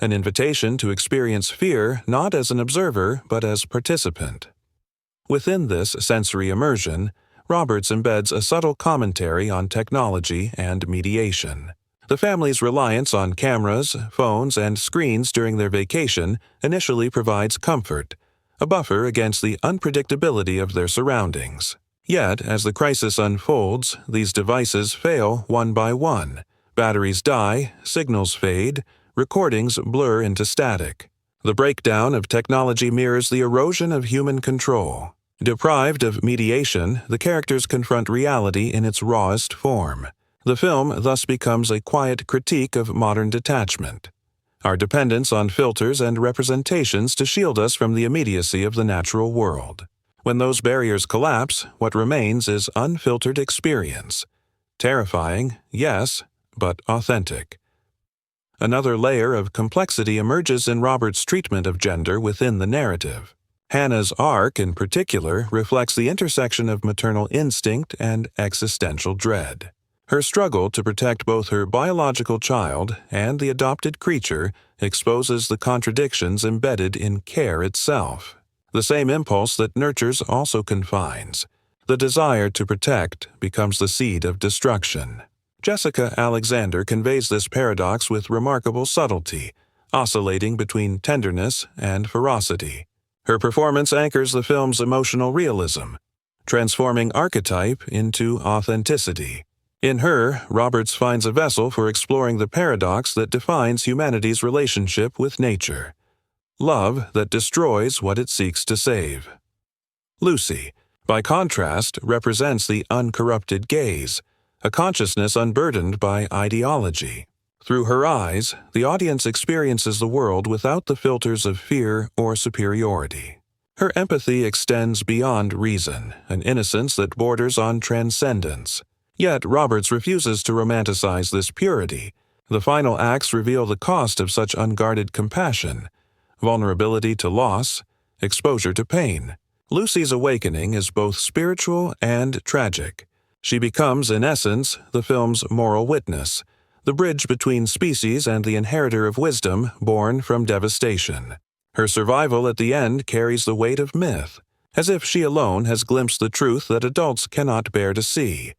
an invitation to experience fear not as an observer but as participant. Within this sensory immersion, Roberts embeds a subtle commentary on technology and mediation. The family's reliance on cameras, phones, and screens during their vacation initially provides comfort, a buffer against the unpredictability of their surroundings. Yet, as the crisis unfolds, these devices fail one by one. Batteries die, signals fade, recordings blur into static. The breakdown of technology mirrors the erosion of human control. Deprived of mediation, the characters confront reality in its rawest form. The film thus becomes a quiet critique of modern detachment, our dependence on filters and representations to shield us from the immediacy of the natural world. When those barriers collapse, what remains is unfiltered experience. Terrifying, yes, but authentic. Another layer of complexity emerges in Roberts' treatment of gender within the narrative. Hannah's arc, in particular, reflects the intersection of maternal instinct and existential dread. Her struggle to protect both her biological child and the adopted creature exposes the contradictions embedded in care itself. The same impulse that nurtures also confines. The desire to protect becomes the seed of destruction. Jessica Alexander conveys this paradox with remarkable subtlety, oscillating between tenderness and ferocity. Her performance anchors the film's emotional realism, transforming archetype into authenticity. In her, Roberts finds a vessel for exploring the paradox that defines humanity's relationship with nature. Love that destroys what it seeks to save. Lucy, by contrast, represents the uncorrupted gaze, a consciousness unburdened by ideology. Through her eyes, the audience experiences the world without the filters of fear or superiority. Her empathy extends beyond reason, an innocence that borders on transcendence. Yet Roberts refuses to romanticize this purity. The final acts reveal the cost of such unguarded compassion: vulnerability to loss, exposure to pain. Lucy's awakening is both spiritual and tragic. She becomes, in essence, the film's moral witness, the bridge between species and the inheritor of wisdom born from devastation. Her survival at the end carries the weight of myth, as if she alone has glimpsed the truth that adults cannot bear to see,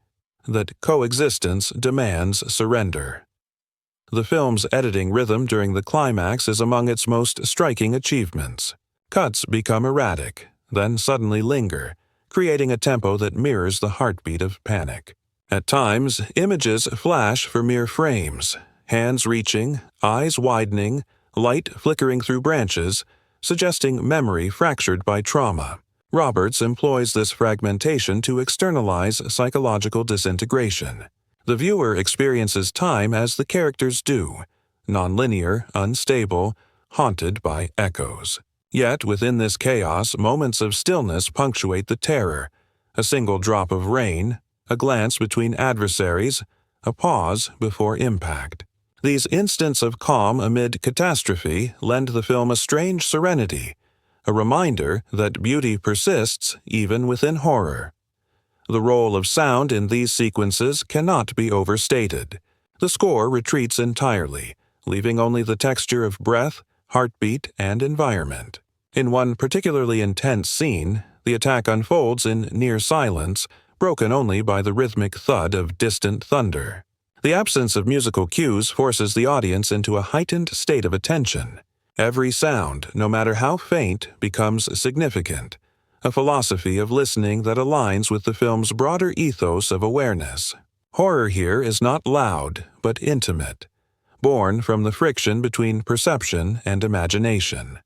that coexistence demands surrender. The film's editing rhythm during the climax is among its most striking achievements. Cuts become erratic, then suddenly linger, creating a tempo that mirrors the heartbeat of panic. At times, images flash for mere frames, hands reaching, eyes widening, light flickering through branches, suggesting memory fractured by trauma. Roberts employs this fragmentation to externalize psychological disintegration. The viewer experiences time as the characters do, nonlinear, unstable, haunted by echoes. Yet within this chaos, moments of stillness punctuate the terror: a single drop of rain, a glance between adversaries, a pause before impact. These instants of calm amid catastrophe lend the film a strange serenity, a reminder that beauty persists even within horror. The role of sound in these sequences cannot be overstated. The score retreats entirely, leaving only the texture of breath, heartbeat, and environment. In one particularly intense scene, the attack unfolds in near silence, broken only by the rhythmic thud of distant thunder. The absence of musical cues forces the audience into a heightened state of attention. Every sound, no matter how faint, becomes significant, a philosophy of listening that aligns with the film's broader ethos of awareness. Horror here is not loud, but intimate, born from the friction between perception and imagination.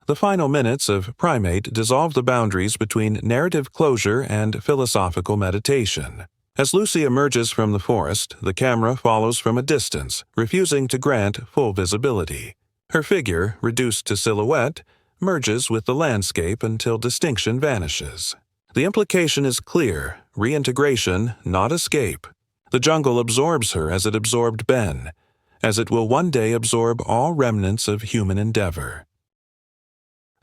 The final minutes of Primate dissolve the boundaries between narrative closure and philosophical meditation. As Lucy emerges from the forest, the camera follows from a distance, refusing to grant full visibility. Her figure, reduced to silhouette, merges with the landscape until distinction vanishes. The implication is clear: reintegration, not escape. The jungle absorbs her as it absorbed Ben, as it will one day absorb all remnants of human endeavor.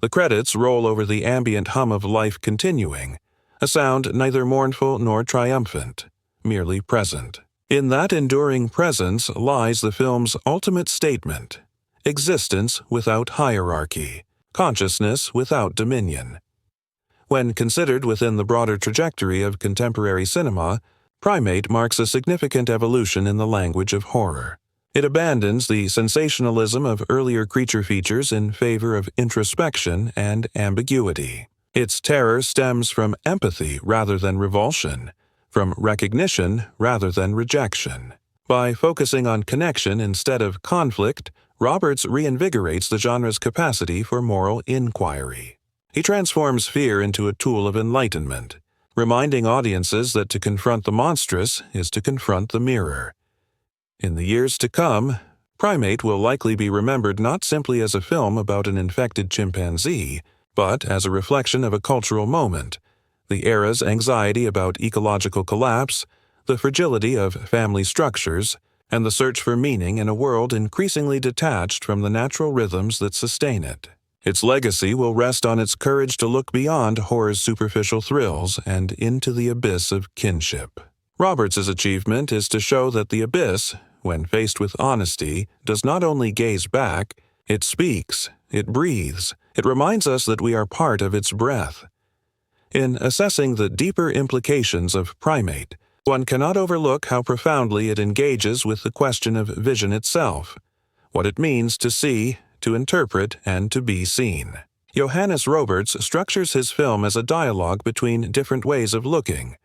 The credits roll over the ambient hum of life continuing, a sound neither mournful nor triumphant, merely present. In that enduring presence lies the film's ultimate statement: existence without hierarchy, consciousness without dominion. When considered within the broader trajectory of contemporary cinema, Primate marks a significant evolution in the language of horror. It abandons the sensationalism of earlier creature features in favor of introspection and ambiguity. Its terror stems from empathy rather than revulsion, from recognition rather than rejection. By focusing on connection instead of conflict, Roberts reinvigorates the genre's capacity for moral inquiry. He transforms fear into a tool of enlightenment, reminding audiences that to confront the monstrous is to confront the mirror. In the years to come, Primate will likely be remembered not simply as a film about an infected chimpanzee, but as a reflection of a cultural moment, the era's anxiety about ecological collapse, the fragility of family structures, and the search for meaning in a world increasingly detached from the natural rhythms that sustain it. Its legacy will rest on its courage to look beyond horror's superficial thrills and into the abyss of kinship. Roberts's achievement is to show that the abyss, when faced with honesty, does not only gaze back, it speaks, it breathes, it reminds us that we are part of its breath. In assessing the deeper implications of Primate, one cannot overlook how profoundly it engages with the question of vision itself, what it means to see, to interpret, and to be seen. Johannes Roberts structures his film as a dialogue between different ways of looking: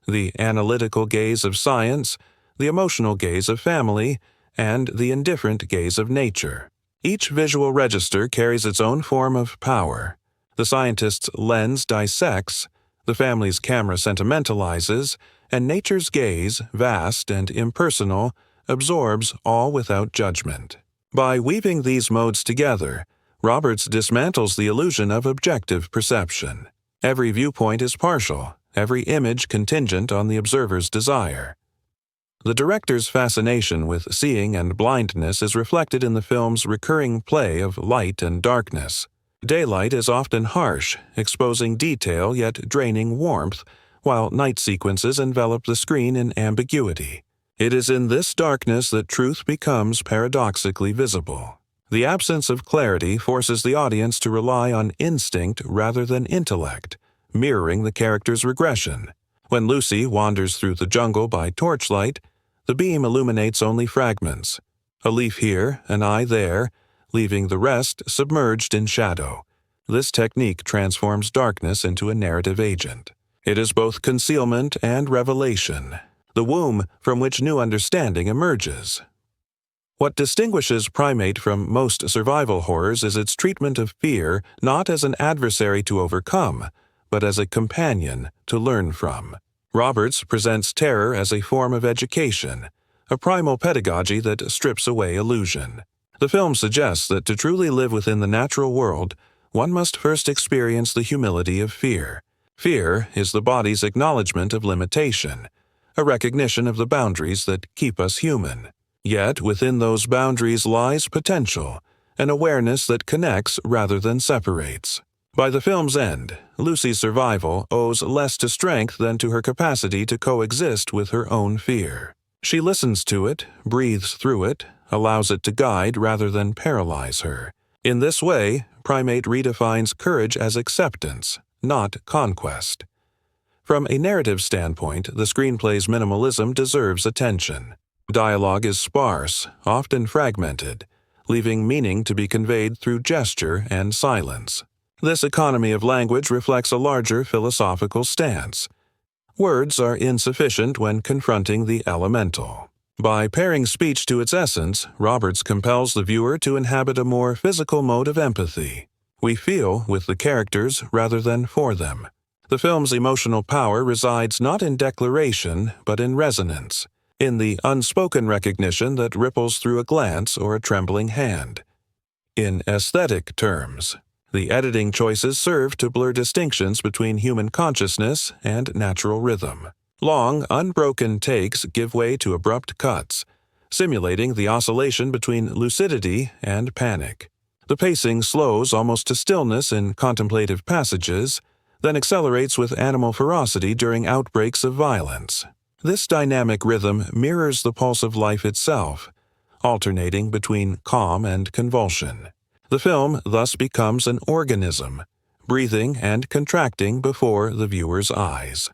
the analytical gaze of science, the emotional gaze of family, and the indifferent gaze of nature. Each visual register carries its own form of power. The scientist's lens dissects, the family's camera sentimentalizes, and nature's gaze, vast and impersonal, absorbs all without judgment. By weaving these modes together, Roberts dismantles the illusion of objective perception. Every viewpoint is partial, every image contingent on the observer's desire. The director's fascination with seeing and blindness is reflected in the film's recurring play of light and darkness. Daylight is often harsh, exposing detail yet draining warmth, while night sequences envelop the screen in ambiguity. It is in this darkness that truth becomes paradoxically visible. The absence of clarity forces the audience to rely on instinct rather than intellect, mirroring the character's regression. When Lucy wanders through the jungle by torchlight, the beam illuminates only fragments, a leaf here, an eye there, leaving the rest submerged in shadow. This technique transforms darkness into a narrative agent. It is both concealment and revelation, the womb from which new understanding emerges. What distinguishes Primate from most survival horrors is its treatment of fear not as an adversary to overcome, but as a companion to learn from. Roberts presents terror as a form of education, a primal pedagogy that strips away illusion. The film suggests that to truly live within the natural world, one must first experience the humility of fear. Fear is the body's acknowledgement of limitation, a recognition of the boundaries that keep us human. Yet within those boundaries lies potential, an awareness that connects rather than separates. By the film's end, Lucy's survival owes less to strength than to her capacity to coexist with her own fear. She listens to it, breathes through it, allows it to guide rather than paralyze her. In this way, Primate redefines courage as acceptance, not conquest. From a narrative standpoint, the screenplay's minimalism deserves attention. Dialogue is sparse, often fragmented, leaving meaning to be conveyed through gesture and silence. This economy of language reflects a larger philosophical stance. Words are insufficient when confronting the elemental. By paring speech to its essence, Roberts compels the viewer to inhabit a more physical mode of empathy. We feel with the characters rather than for them. The film's emotional power resides not in declaration, but in resonance, in the unspoken recognition that ripples through a glance or a trembling hand. In aesthetic terms, the editing choices serve to blur distinctions between human consciousness and natural rhythm. Long, unbroken takes give way to abrupt cuts, simulating the oscillation between lucidity and panic. The pacing slows almost to stillness in contemplative passages, then accelerates with animal ferocity during outbreaks of violence. This dynamic rhythm mirrors the pulse of life itself, alternating between calm and convulsion. The film thus becomes an organism, breathing and contracting before the viewer's eyes.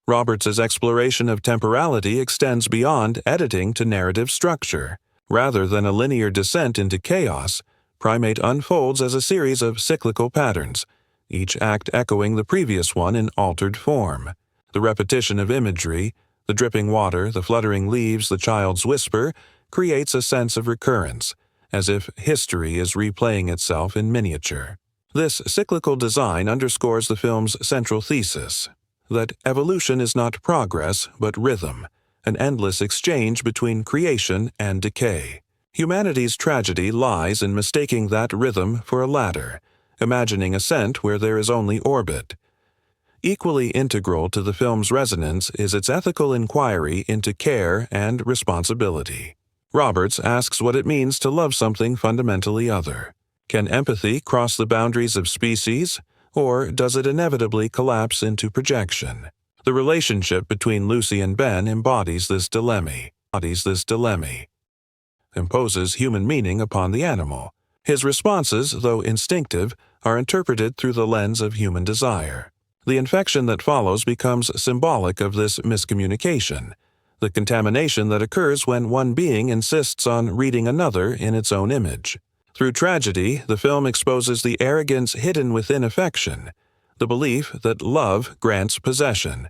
Roberts's exploration of temporality extends beyond editing to narrative structure. Rather than a linear descent into chaos, Primate unfolds as a series of cyclical patterns, each act echoing the previous one in altered form. The repetition of imagery, the dripping water, the fluttering leaves, the child's whisper, creates a sense of recurrence, as if history is replaying itself in miniature. This cyclical design underscores the film's central thesis, that evolution is not progress but rhythm, an endless exchange between creation and decay. Humanity's tragedy lies in mistaking that rhythm for a ladder, imagining ascent where there is only orbit. Equally integral to the film's resonance is its ethical inquiry into care and responsibility. Roberts asks what it means to love something fundamentally other. Can empathy cross the boundaries of species, or does it inevitably collapse into projection? The relationship between Lucy and Ben embodies this dilemma, imposes human meaning upon the animal. His responses, though instinctive, are interpreted through the lens of human desire. The infection that follows becomes symbolic of this miscommunication, the contamination that occurs when one being insists on reading another in its own image. Through tragedy, the film exposes the arrogance hidden within affection, the belief that love grants possession.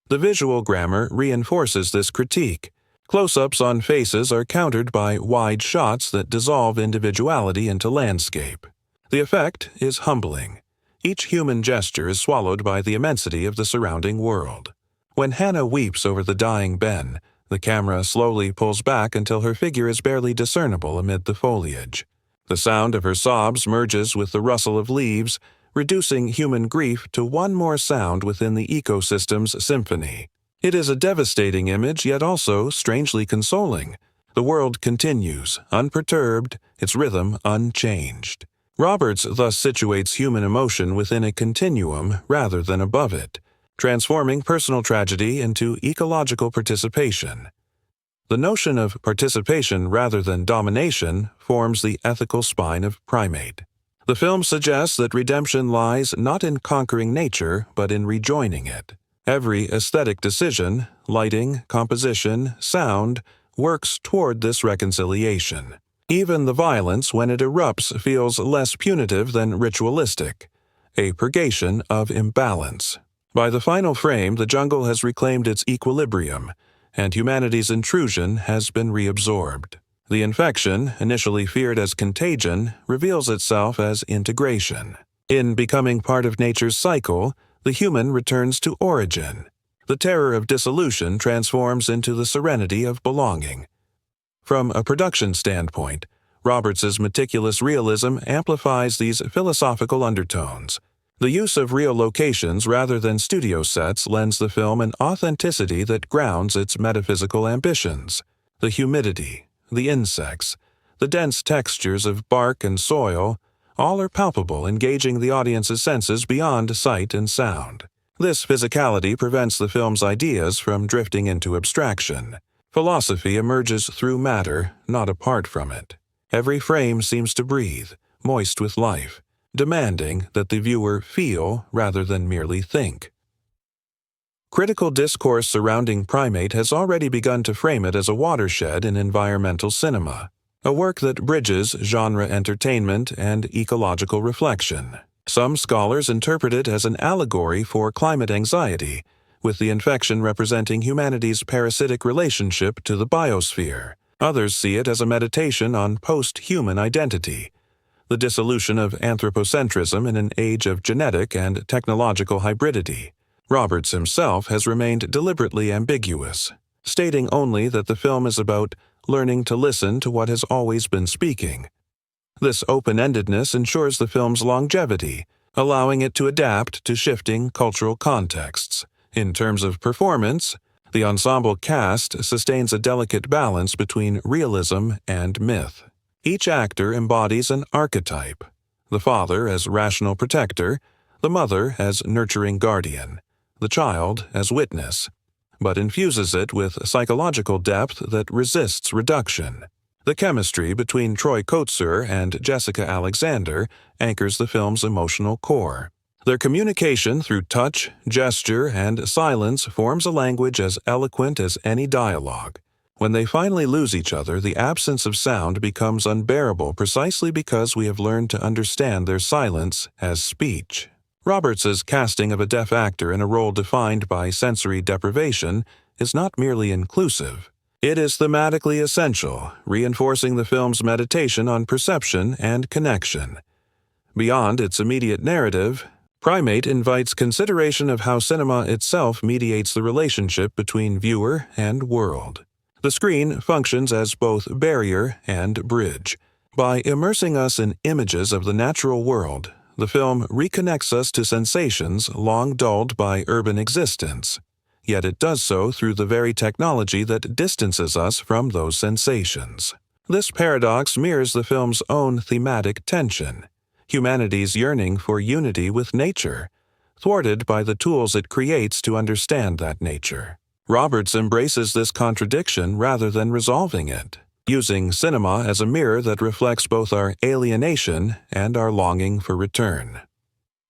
The visual grammar reinforces this critique. Close-ups on faces are countered by wide shots that dissolve individuality into landscape. The effect is humbling. Each human gesture is swallowed by the immensity of the surrounding world. When Hannah weeps over the dying Ben, the camera slowly pulls back until her figure is barely discernible amid the foliage. The sound of her sobs merges with the rustle of leaves, reducing human grief to one more sound within the ecosystem's symphony. It is a devastating image, yet also strangely consoling. The world continues, unperturbed, its rhythm unchanged. Roberts thus situates human emotion within a continuum rather than above it, transforming personal tragedy into ecological participation. The notion of participation rather than domination forms the ethical spine of Primate. The film suggests that redemption lies not in conquering nature, but in rejoining it. Every aesthetic decision, lighting, composition, sound, works toward this reconciliation. Even the violence, when it erupts, feels less punitive than ritualistic, a purgation of imbalance. By the final frame, the jungle has reclaimed its equilibrium, and humanity's intrusion has been reabsorbed. The infection, initially feared as contagion, reveals itself as integration. In becoming part of nature's cycle, the human returns to origin. The terror of dissolution transforms into the serenity of belonging. From a production standpoint, Roberts's meticulous realism amplifies these philosophical undertones. The use of real locations rather than studio sets lends the film an authenticity that grounds its metaphysical ambitions. The humidity, the insects, the dense textures of bark and soil, all are palpable, engaging the audience's senses beyond sight and sound. This physicality prevents the film's ideas from drifting into abstraction. Philosophy emerges through matter, not apart from it. Every frame seems to breathe, moist with life, demanding that the viewer feel rather than merely think. Critical discourse surrounding Primate has already begun to frame it as a watershed in environmental cinema, a work that bridges genre entertainment and ecological reflection. Some scholars interpret it as an allegory for climate anxiety, with the infection representing humanity's parasitic relationship to the biosphere. Others see it as a meditation on post-human identity, the dissolution of anthropocentrism in an age of genetic and technological hybridity. Roberts himself has remained deliberately ambiguous, stating only that the film is about learning to listen to what has always been speaking. This open-endedness ensures the film's longevity, allowing it to adapt to shifting cultural contexts. In terms of performance, the ensemble cast sustains a delicate balance between realism and myth. Each actor embodies an archetype, the father as rational protector, the mother as nurturing guardian, the child as witness, but infuses it with psychological depth that resists reduction. The chemistry between Troy Kotsur and Jessica Alexander anchors the film's emotional core. Their communication through touch, gesture, and silence forms a language as eloquent as any dialogue. When they finally lose each other, the absence of sound becomes unbearable precisely because we have learned to understand their silence as speech. Roberts' casting of a deaf actor in a role defined by sensory deprivation is not merely inclusive. It is thematically essential, reinforcing the film's meditation on perception and connection. Beyond its immediate narrative, Primate invites consideration of how cinema itself mediates the relationship between viewer and world. The screen functions as both barrier and bridge. By immersing us in images of the natural world, the film reconnects us to sensations long dulled by urban existence. Yet it does so through the very technology that distances us from those sensations. This paradox mirrors the film's own thematic tension. Humanity's yearning for unity with nature, thwarted by the tools it creates to understand that nature. Roberts embraces this contradiction rather than resolving it, using cinema as a mirror that reflects both our alienation and our longing for return.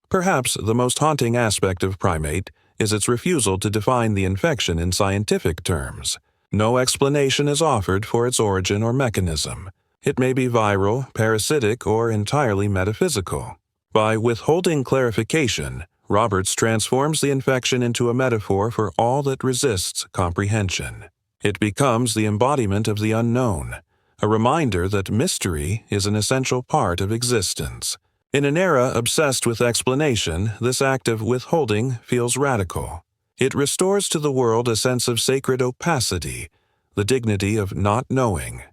Perhaps the most haunting aspect of Primate is its refusal to define the infection in scientific terms. No explanation is offered for its origin or mechanism. It may be viral, parasitic, or entirely metaphysical. By withholding clarification, Roberts transforms the infection into a metaphor for all that resists comprehension. It becomes the embodiment of the unknown, a reminder that mystery is an essential part of existence. In an era obsessed with explanation, this act of withholding feels radical. It restores to the world a sense of sacred opacity, the dignity of not knowing.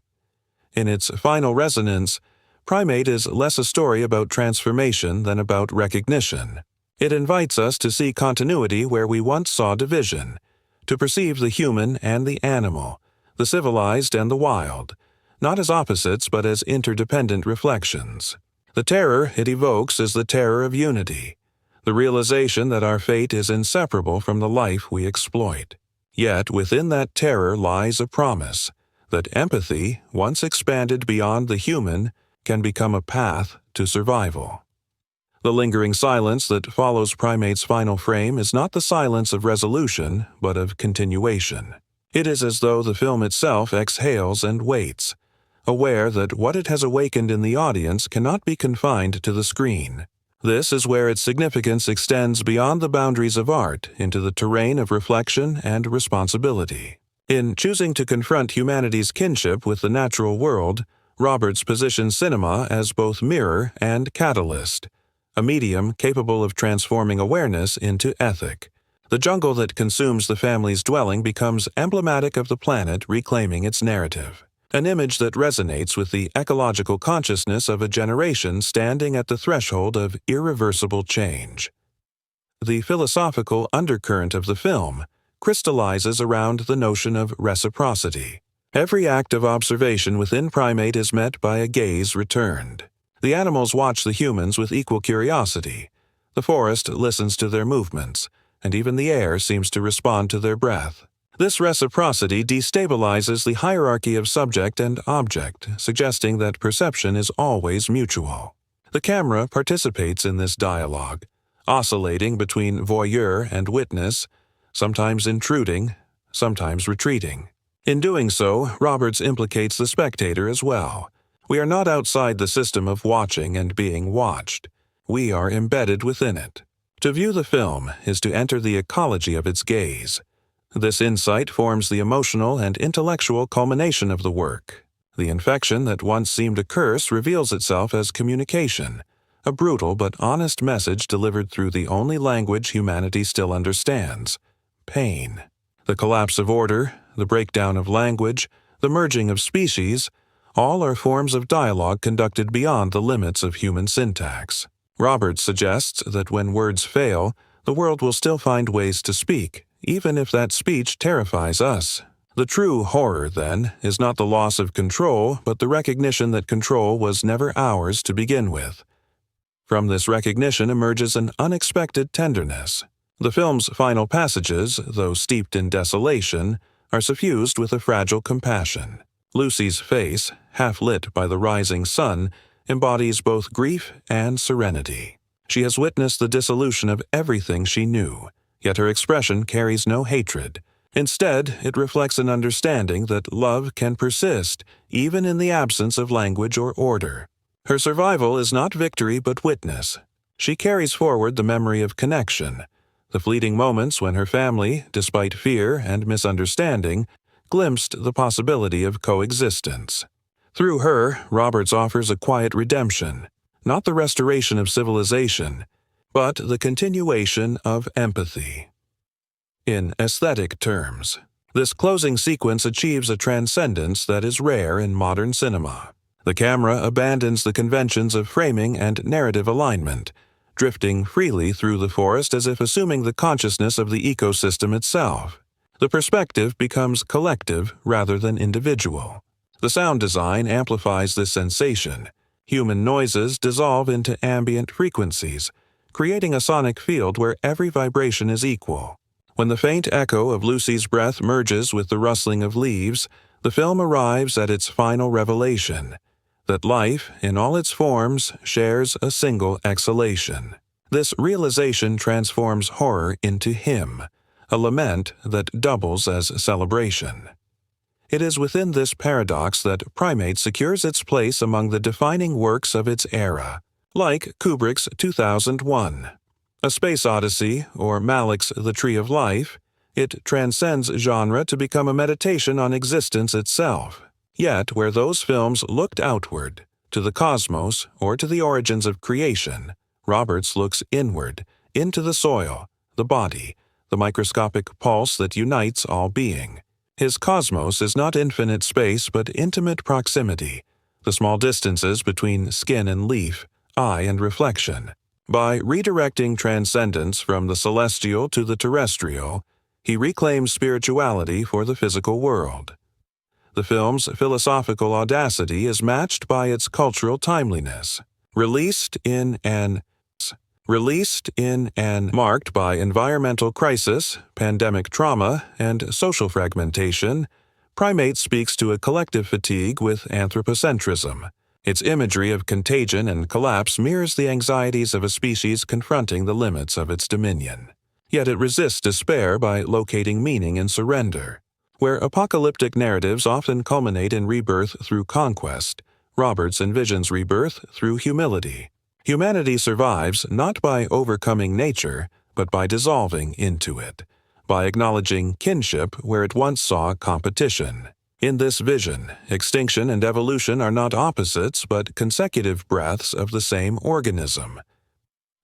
In its final resonance, Primate is less a story about transformation than about recognition. It invites us to see continuity where we once saw division, to perceive the human and the animal, the civilized and the wild, not as opposites but as interdependent reflections. The terror it evokes is the terror of unity, the realization that our fate is inseparable from the life we exploit. Yet within that terror lies a promise that empathy, once expanded beyond the human, can become a path to survival. The lingering silence that follows Primate's final frame is not the silence of resolution, but of continuation. It is as though the film itself exhales and waits, aware that what it has awakened in the audience cannot be confined to the screen. This is where its significance extends beyond the boundaries of art into the terrain of reflection and responsibility. In choosing to confront humanity's kinship with the natural world, Roberts positions cinema as both mirror and catalyst, a medium capable of transforming awareness into ethic. The jungle that consumes the family's dwelling becomes emblematic of the planet reclaiming its narrative, an image that resonates with the ecological consciousness of a generation standing at the threshold of irreversible change. The philosophical undercurrent of the film crystallizes around the notion of reciprocity. Every act of observation within Primate is met by a gaze returned. The animals watch the humans with equal curiosity. The forest listens to their movements, and even the air seems to respond to their breath. This reciprocity destabilizes the hierarchy of subject and object, suggesting that perception is always mutual. The camera participates in this dialogue, oscillating between voyeur and witness, sometimes intruding, sometimes retreating. In doing so, Roberts implicates the spectator as well. We are not outside the system of watching and being watched. We are embedded within it. To view the film is to enter the ecology of its gaze. This insight forms the emotional and intellectual culmination of the work. The infection that once seemed a curse reveals itself as communication, a brutal but honest message delivered through the only language humanity still understands: pain. The collapse of order, the breakdown of language, the merging of species, all are forms of dialogue conducted beyond the limits of human syntax. Roberts suggests that when words fail, the world will still find ways to speak, even if that speech terrifies us. The true horror, then, is not the loss of control, but the recognition that control was never ours to begin with. From this recognition emerges an unexpected tenderness. The film's final passages, though steeped in desolation, are suffused with a fragile compassion. Lucy's face, half lit by the rising sun, embodies both grief and serenity. She has witnessed the dissolution of everything she knew, yet her expression carries no hatred. Instead, it reflects an understanding that love can persist even in the absence of language or order. Her survival is not victory but witness. She carries forward the memory of connection, the fleeting moments when her family, despite fear and misunderstanding, glimpsed the possibility of coexistence. Through her, Roberts offers a quiet redemption, not the restoration of civilization, but the continuation of empathy. In aesthetic terms, this closing sequence achieves a transcendence that is rare in modern cinema. The camera abandons the conventions of framing and narrative alignment, drifting freely through the forest as if assuming the consciousness of the ecosystem itself. The perspective becomes collective rather than individual. The sound design amplifies this sensation. Human noises dissolve into ambient frequencies, creating a sonic field where every vibration is equal. When the faint echo of Lucy's breath merges with the rustling of leaves, the film arrives at its final revelation, that life, in all its forms, shares a single exhalation. This realization transforms horror into hymn, a lament that doubles as celebration. It is within this paradox that Primate secures its place among the defining works of its era, like Kubrick's 2001. A Space Odyssey, or Malick's The Tree of Life, it transcends genre to become a meditation on existence itself. Yet, where those films looked outward, to the cosmos or to the origins of creation, Roberts looks inward, into the soil, the body, the microscopic pulse that unites all being. His cosmos is not infinite space but intimate proximity, the small distances between skin and leaf, eye and reflection. By redirecting transcendence from the celestial to the terrestrial, he reclaims spirituality for the physical world. The film's philosophical audacity is matched by its cultural timeliness. Released in an marked by environmental crisis, pandemic trauma, and social fragmentation, Primate speaks to a collective fatigue with anthropocentrism. Its imagery of contagion and collapse mirrors the anxieties of a species confronting the limits of its dominion. Yet it resists despair by locating meaning in surrender. Where apocalyptic narratives often culminate in rebirth through conquest, Roberts envisions rebirth through humility. Humanity survives not by overcoming nature, but by dissolving into it, by acknowledging kinship where it once saw competition. In this vision, extinction and evolution are not opposites but consecutive breaths of the same organism.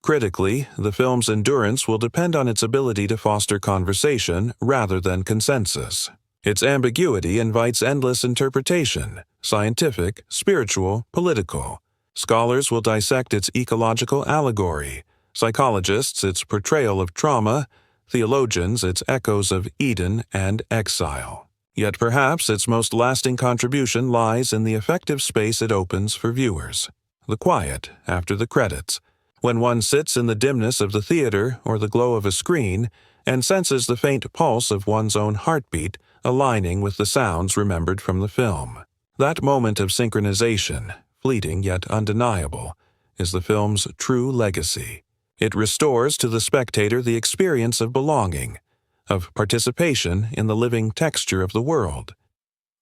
Critically, the film's endurance will depend on its ability to foster conversation rather than consensus. Its ambiguity invites endless interpretation, scientific, spiritual, political. Scholars will dissect its ecological allegory, psychologists its portrayal of trauma, theologians its echoes of Eden and exile. Yet perhaps its most lasting contribution lies in the effective space it opens for viewers. The quiet after the credits, when one sits in the dimness of the theater or the glow of a screen and senses the faint pulse of one's own heartbeat aligning with the sounds remembered from the film. That moment of synchronization, fleeting yet undeniable, is the film's true legacy. It restores to the spectator the experience of belonging, of participation in the living texture of the world.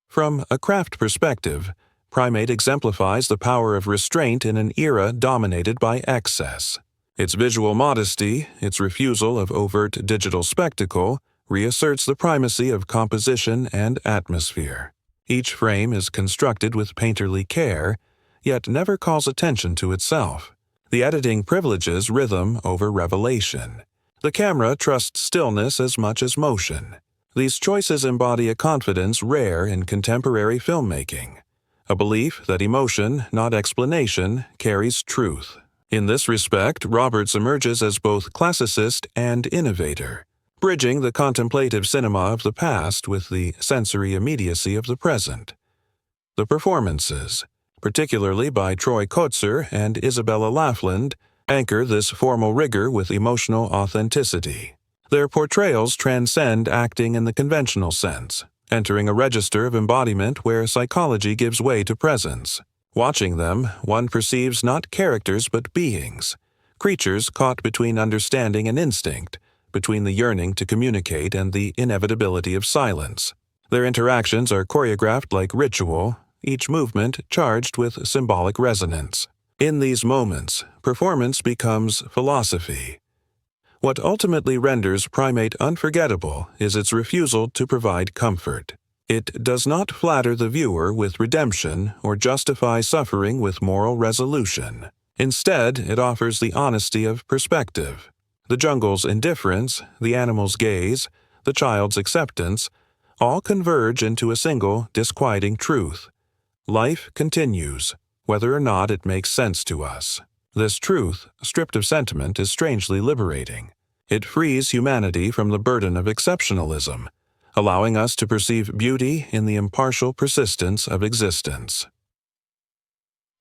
From a craft perspective, Primate exemplifies the power of restraint in an era dominated by excess. Its visual modesty, its refusal of overt digital spectacle, reasserts the primacy of composition and atmosphere. Each frame is constructed with painterly care, yet never calls attention to itself. The editing privileges rhythm over revelation. The camera trusts stillness as much as motion. These choices embody a confidence rare in contemporary filmmaking, a belief that emotion, not explanation, carries truth. In this respect, Roberts emerges as both classicist and innovator, bridging the contemplative cinema of the past with the sensory immediacy of the present. The performances, particularly by Troy Kotsur and Isabella Laughlin, anchor this formal rigor with emotional authenticity. Their portrayals transcend acting in the conventional sense. entering a register of embodiment where psychology gives way to presence. Watching them, one perceives not characters but beings, creatures caught between understanding and instinct, between the yearning to communicate and the inevitability of silence. Their interactions are choreographed like ritual, each movement charged with symbolic resonance. In these moments, performance becomes philosophy. What ultimately renders Primate unforgettable is its refusal to provide comfort. It does not flatter the viewer with redemption or justify suffering with moral resolution. Instead, it offers the honesty of perspective. The jungle's indifference, the animal's gaze, the child's acceptance, all converge into a single, disquieting truth. Life continues, whether or not it makes sense to us. This truth, stripped of sentiment, is strangely liberating. It frees humanity from the burden of exceptionalism, allowing us to perceive beauty in the impartial persistence of existence.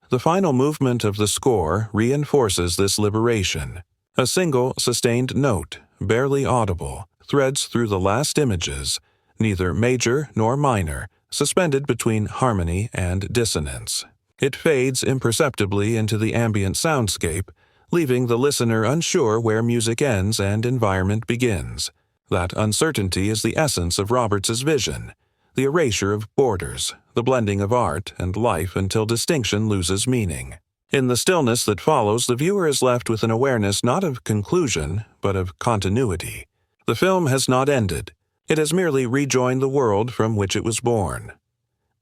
The final movement of the score reinforces this liberation. A single, sustained note, barely audible, threads through the last images, neither major nor minor, suspended between harmony and dissonance. It fades imperceptibly into the ambient soundscape, leaving the listener unsure where music ends and environment begins. That uncertainty is the essence of Roberts's vision, the erasure of borders, the blending of art and life until distinction loses meaning. In the stillness that follows, the viewer is left with an awareness not of conclusion, but of continuity. The film has not ended. It has merely rejoined the world from which it was born.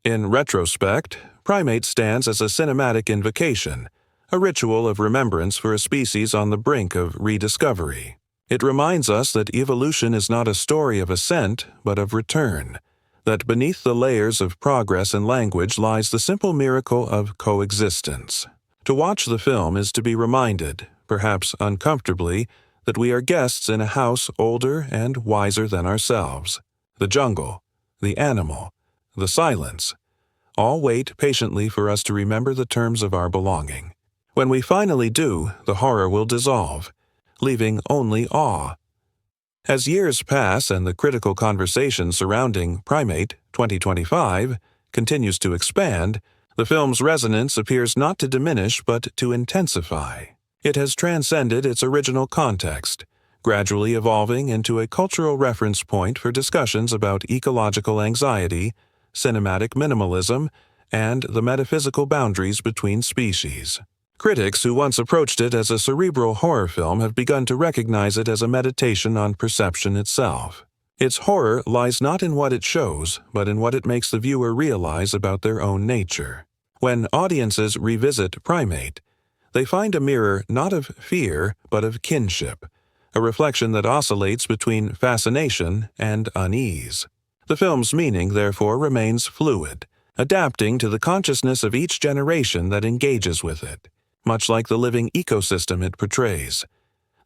In retrospect, Primate stands as a cinematic invocation, a ritual of remembrance for a species on the brink of rediscovery. It reminds us that evolution is not a story of ascent, but of return, that beneath the layers of progress and language lies the simple miracle of coexistence. To watch the film is to be reminded, perhaps uncomfortably, that we are guests in a house older and wiser than ourselves. The jungle, the animal, the silence, all wait patiently for us to remember the terms of our belonging. When we finally do, the horror will dissolve, leaving only awe. As years pass and the critical conversation surrounding Primate 2025 continues to expand, the film's resonance appears not to diminish but to intensify. It has transcended its original context, gradually evolving into a cultural reference point for discussions about ecological anxiety, cinematic minimalism, and the metaphysical boundaries between species. Critics who once approached it as a cerebral horror film have begun to recognize it as a meditation on perception itself. Its horror lies not in what it shows, but in what it makes the viewer realize about their own nature. When audiences revisit Primate, they find a mirror not of fear, but of kinship, a reflection that oscillates between fascination and unease. The film's meaning, therefore, remains fluid, adapting to the consciousness of each generation that engages with it, much like the living ecosystem it portrays.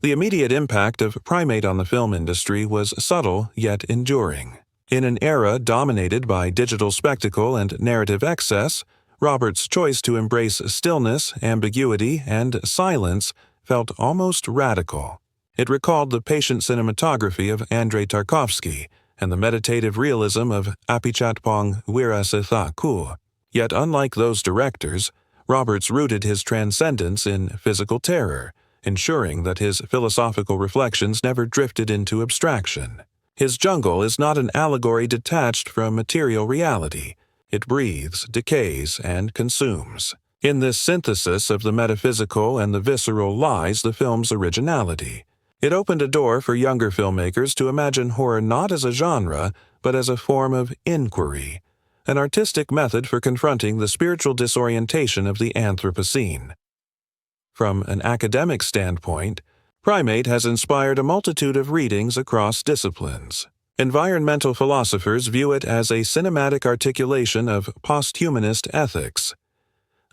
The immediate impact of Primate on the film industry was subtle yet enduring. In an era dominated by digital spectacle and narrative excess, Roberts' choice to embrace stillness, ambiguity, and silence felt almost radical. It recalled the patient cinematography of Andrei Tarkovsky and the meditative realism of Apichatpong Weerasethakul. Yet unlike those directors, Roberts rooted his transcendence in physical terror, ensuring that his philosophical reflections never drifted into abstraction. His jungle is not an allegory detached from material reality. It breathes, decays, and consumes. In this synthesis of the metaphysical and the visceral lies the film's originality. It opened a door for younger filmmakers to imagine horror not as a genre, but as a form of inquiry, an artistic method for confronting the spiritual disorientation of the Anthropocene. From an academic standpoint, Primate has inspired a multitude of readings across disciplines. Environmental philosophers view it as a cinematic articulation of posthumanist ethics,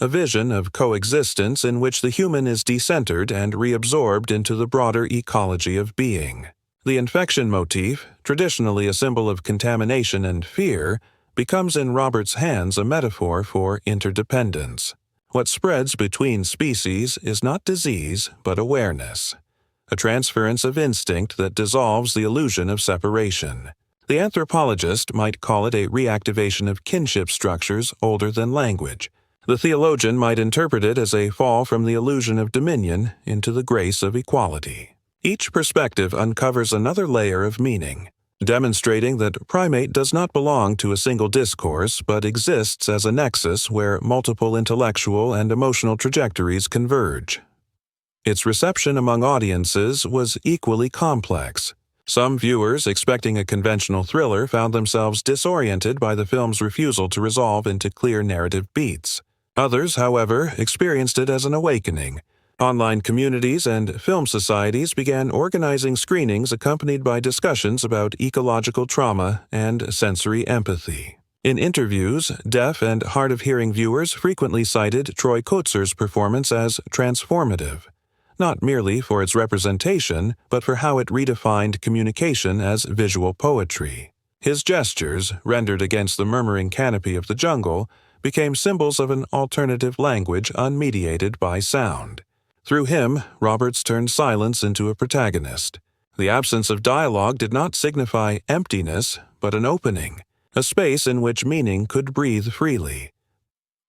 a vision of coexistence in which the human is decentered and reabsorbed into the broader ecology of being. The infection motif, traditionally a symbol of contamination and fear, becomes in Roberts' hands a metaphor for interdependence. What spreads between species is not disease, but awareness, a transference of instinct that dissolves the illusion of separation. The anthropologist might call it a reactivation of kinship structures older than language. The theologian might interpret it as a fall from the illusion of dominion into the grace of equality. Each perspective uncovers another layer of meaning, demonstrating that Primate does not belong to a single discourse but exists as a nexus where multiple intellectual and emotional trajectories converge. Its reception among audiences was equally complex. Some viewers, expecting a conventional thriller, found themselves disoriented by the film's refusal to resolve into clear narrative beats. Others, however, experienced it as an awakening. Online communities and film societies began organizing screenings accompanied by discussions about ecological trauma and sensory empathy. In interviews, deaf and hard-of-hearing viewers frequently cited Troy Kotzer's performance as transformative, not merely for its representation, but for how it redefined communication as visual poetry. His gestures, rendered against the murmuring canopy of the jungle, became symbols of an alternative language unmediated by sound. Through him, Roberts turned silence into a protagonist. The absence of dialogue did not signify emptiness, but an opening, a space in which meaning could breathe freely.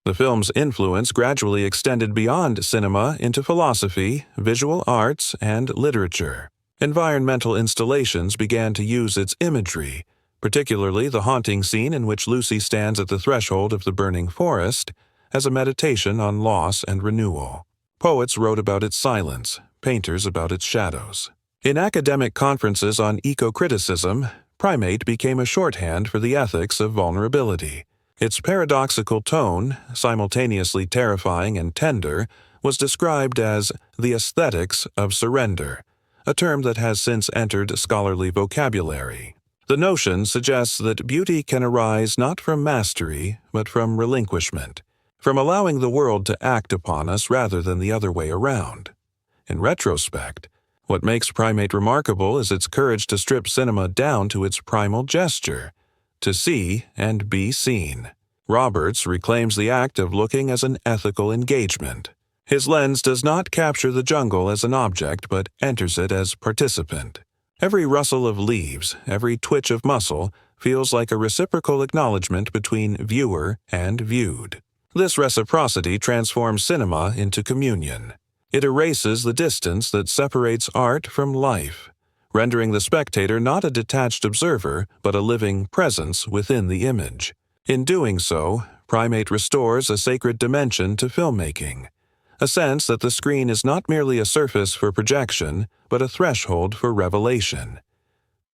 The film's influence gradually extended beyond cinema into philosophy, visual arts, and literature. Environmental installations began to use its imagery, particularly the haunting scene in which Lucy stands at the threshold of the burning forest, as a meditation on loss and renewal. Poets wrote about its silence, painters about its shadows. In academic conferences on eco-criticism, Primate became a shorthand for the ethics of vulnerability. Its paradoxical tone, simultaneously terrifying and tender, was described as the aesthetics of surrender, a term that has since entered scholarly vocabulary. The notion suggests that beauty can arise not from mastery, but from relinquishment, from allowing the world to act upon us rather than the other way around. In retrospect, what makes Primate remarkable is its courage to strip cinema down to its primal gesture, to see and be seen. Roberts reclaims the act of looking as an ethical engagement. His lens does not capture the jungle as an object, but enters it as participant. Every rustle of leaves, every twitch of muscle, feels like a reciprocal acknowledgement between viewer and viewed. This reciprocity transforms cinema into communion. It erases the distance that separates art from life, rendering the spectator not a detached observer, but a living presence within the image. In doing so, Primate restores a sacred dimension to filmmaking, a sense that the screen is not merely a surface for projection, but a threshold for revelation.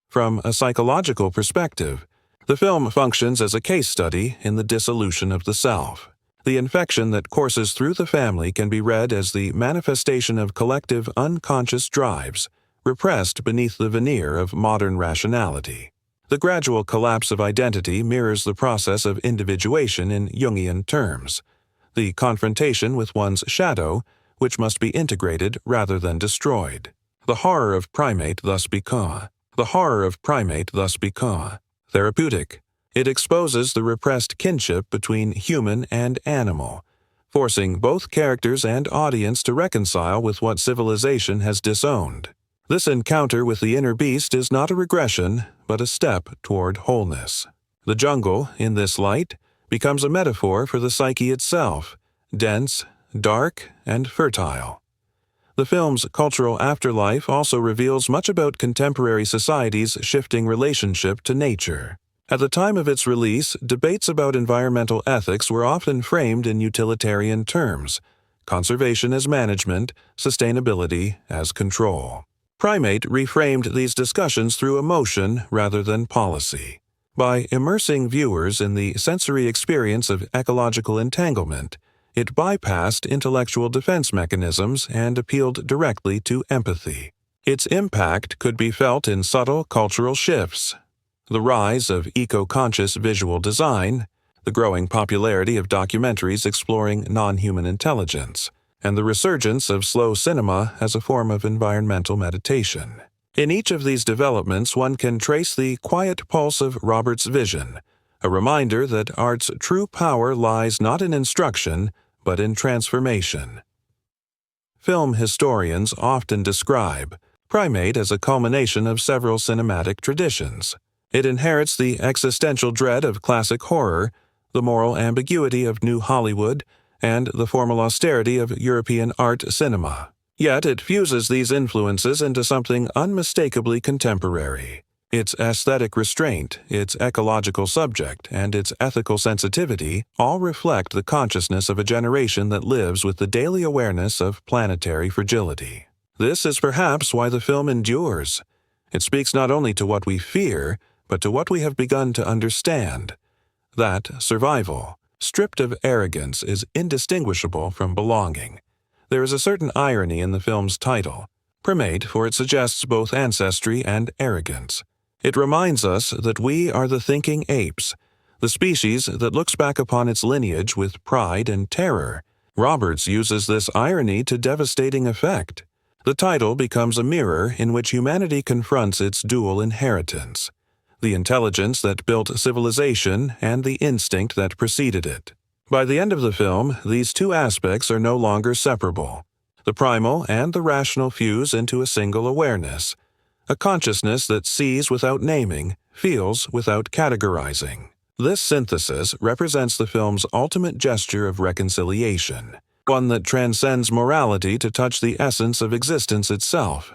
From a psychological perspective, the film functions as a case study in the dissolution of the self. The infection that courses through the family can be read as the manifestation of collective unconscious drives, repressed beneath the veneer of modern rationality. The gradual collapse of identity mirrors the process of individuation in Jungian terms, the confrontation with one's shadow, which must be integrated rather than destroyed. The horror of Primate thus become therapeutic. It exposes the repressed kinship between human and animal, forcing both characters and audience to reconcile with what civilization has disowned. This encounter with the inner beast is not a regression, but a step toward wholeness. The jungle, in this light, becomes a metaphor for the psyche itself, dense, dark, and fertile. The film's cultural afterlife also reveals much about contemporary society's shifting relationship to nature. At the time of its release, debates about environmental ethics were often framed in utilitarian terms: conservation as management, sustainability as control. Primate reframed these discussions through emotion rather than policy. By immersing viewers in the sensory experience of ecological entanglement, it bypassed intellectual defense mechanisms and appealed directly to empathy. Its impact could be felt in subtle cultural shifts: the rise of eco-conscious visual design, the growing popularity of documentaries exploring non-human intelligence, and the resurgence of slow cinema as a form of environmental meditation. In each of these developments, one can trace the quiet pulse of Roberts' vision, a reminder that art's true power lies not in instruction, but in transformation. Film historians often describe Primate as a culmination of several cinematic traditions. It inherits the existential dread of classic horror, the moral ambiguity of New Hollywood, and the formal austerity of European art cinema. Yet it fuses these influences into something unmistakably contemporary. Its aesthetic restraint, its ecological subject, and its ethical sensitivity all reflect the consciousness of a generation that lives with the daily awareness of planetary fragility. This is perhaps why the film endures. It speaks not only to what we fear, but to what we have begun to understand. That survival, stripped of arrogance, is indistinguishable from belonging. There is a certain irony in the film's title, Primate, for it suggests both ancestry and arrogance. It reminds us that we are the thinking apes, the species that looks back upon its lineage with pride and terror. Roberts uses this irony to devastating effect. The title becomes a mirror in which humanity confronts its dual inheritance, the intelligence that built civilization and the instinct that preceded it. By the end of the film, these two aspects are no longer separable. The primal and the rational fuse into a single awareness, a consciousness that sees without naming, feels without categorizing. This synthesis represents the film's ultimate gesture of reconciliation, one that transcends morality to touch the essence of existence itself.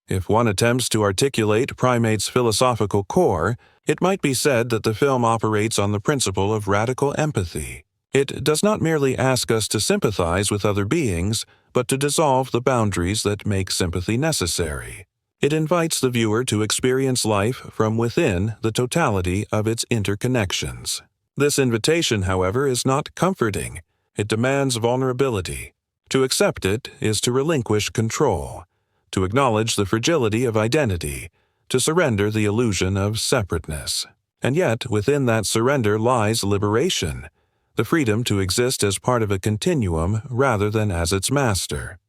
If one attempts to articulate Primate's philosophical core, it might be said that the film operates on the principle of radical empathy. It does not merely ask us to sympathize with other beings, but to dissolve the boundaries that make sympathy necessary. It invites the viewer to experience life from within the totality of its interconnections. This invitation, however, is not comforting. It demands vulnerability. To accept it is to relinquish control, to acknowledge the fragility of identity, to surrender the illusion of separateness. And yet, within that surrender lies liberation, the freedom to exist as part of a continuum rather than as its master.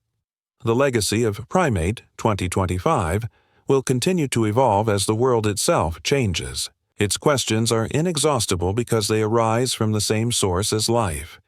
The legacy of Primate 2025 will continue to evolve as the world itself changes. Its questions are inexhaustible because they arise from the same source as life: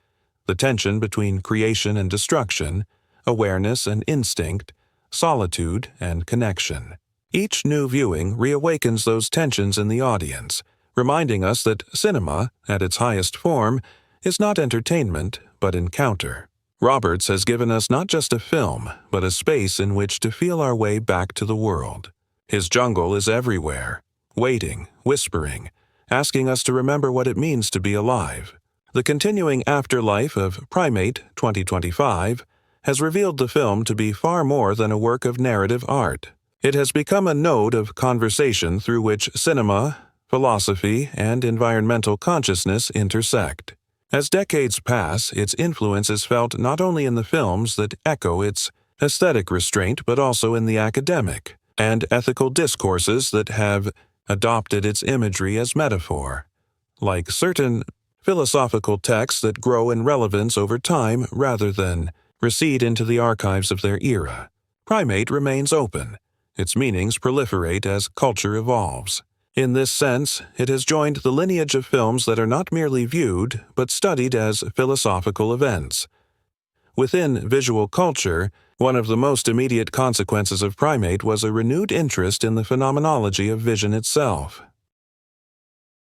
the tension between creation and destruction, awareness and instinct, solitude and connection. Each new viewing reawakens those tensions in the audience, reminding us that cinema, at its highest form, is not entertainment, but encounter. Roberts has given us not just a film, but a space in which to feel our way back to the world. His jungle is everywhere, waiting, whispering, asking us to remember what it means to be alive. The continuing afterlife of Primate 2025 has revealed the film to be far more than a work of narrative art. It has become a node of conversation through which cinema, philosophy, and environmental consciousness intersect. As decades pass, its influence is felt not only in the films that echo its aesthetic restraint, but also in the academic and ethical discourses that have adopted its imagery as metaphor. Like certain philosophical texts that grow in relevance over time rather than recede into the archives of their era, Primate remains open. Its meanings proliferate as culture evolves. In this sense, it has joined the lineage of films that are not merely viewed, but studied as philosophical events. Within visual culture, one of the most immediate consequences of Primate was a renewed interest in the phenomenology of vision itself.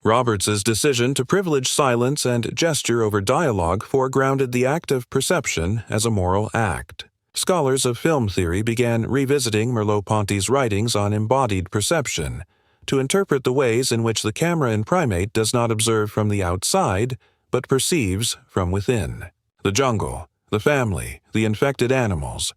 Roberts's decision to privilege silence and gesture over dialogue foregrounded the act of perception as a moral act. Scholars of film theory began revisiting Merleau-Ponty's writings on embodied perception, to interpret the ways in which the camera in Primate does not observe from the outside, but perceives from within. The jungle, the family, the infected animals,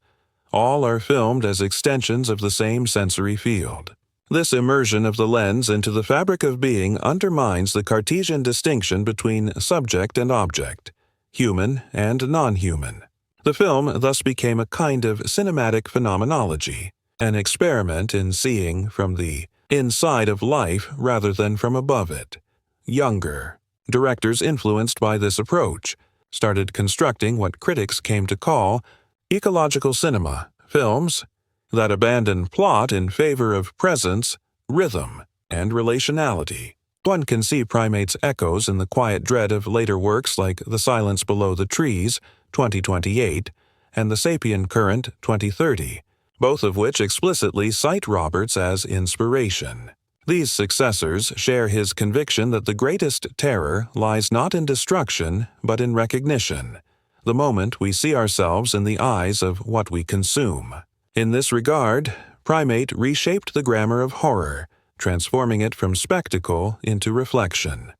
all are filmed as extensions of the same sensory field. This immersion of the lens into the fabric of being undermines the Cartesian distinction between subject and object, human and non-human. The film thus became a kind of cinematic phenomenology, an experiment in seeing from the inside of life rather than from above it. Younger directors influenced by this approach started constructing what critics came to call ecological cinema, films that abandon plot in favor of presence, rhythm, and relationality. One can see Primate's echoes in the quiet dread of later works like The Silence Below the Trees, 2028, and The Sapient Current, 2030, both of which explicitly cite Roberts as inspiration. These successors share his conviction that the greatest terror lies not in destruction, but in recognition, the moment we see ourselves in the eyes of what we consume. In this regard, Primate reshaped the grammar of horror, transforming it from spectacle into reflection.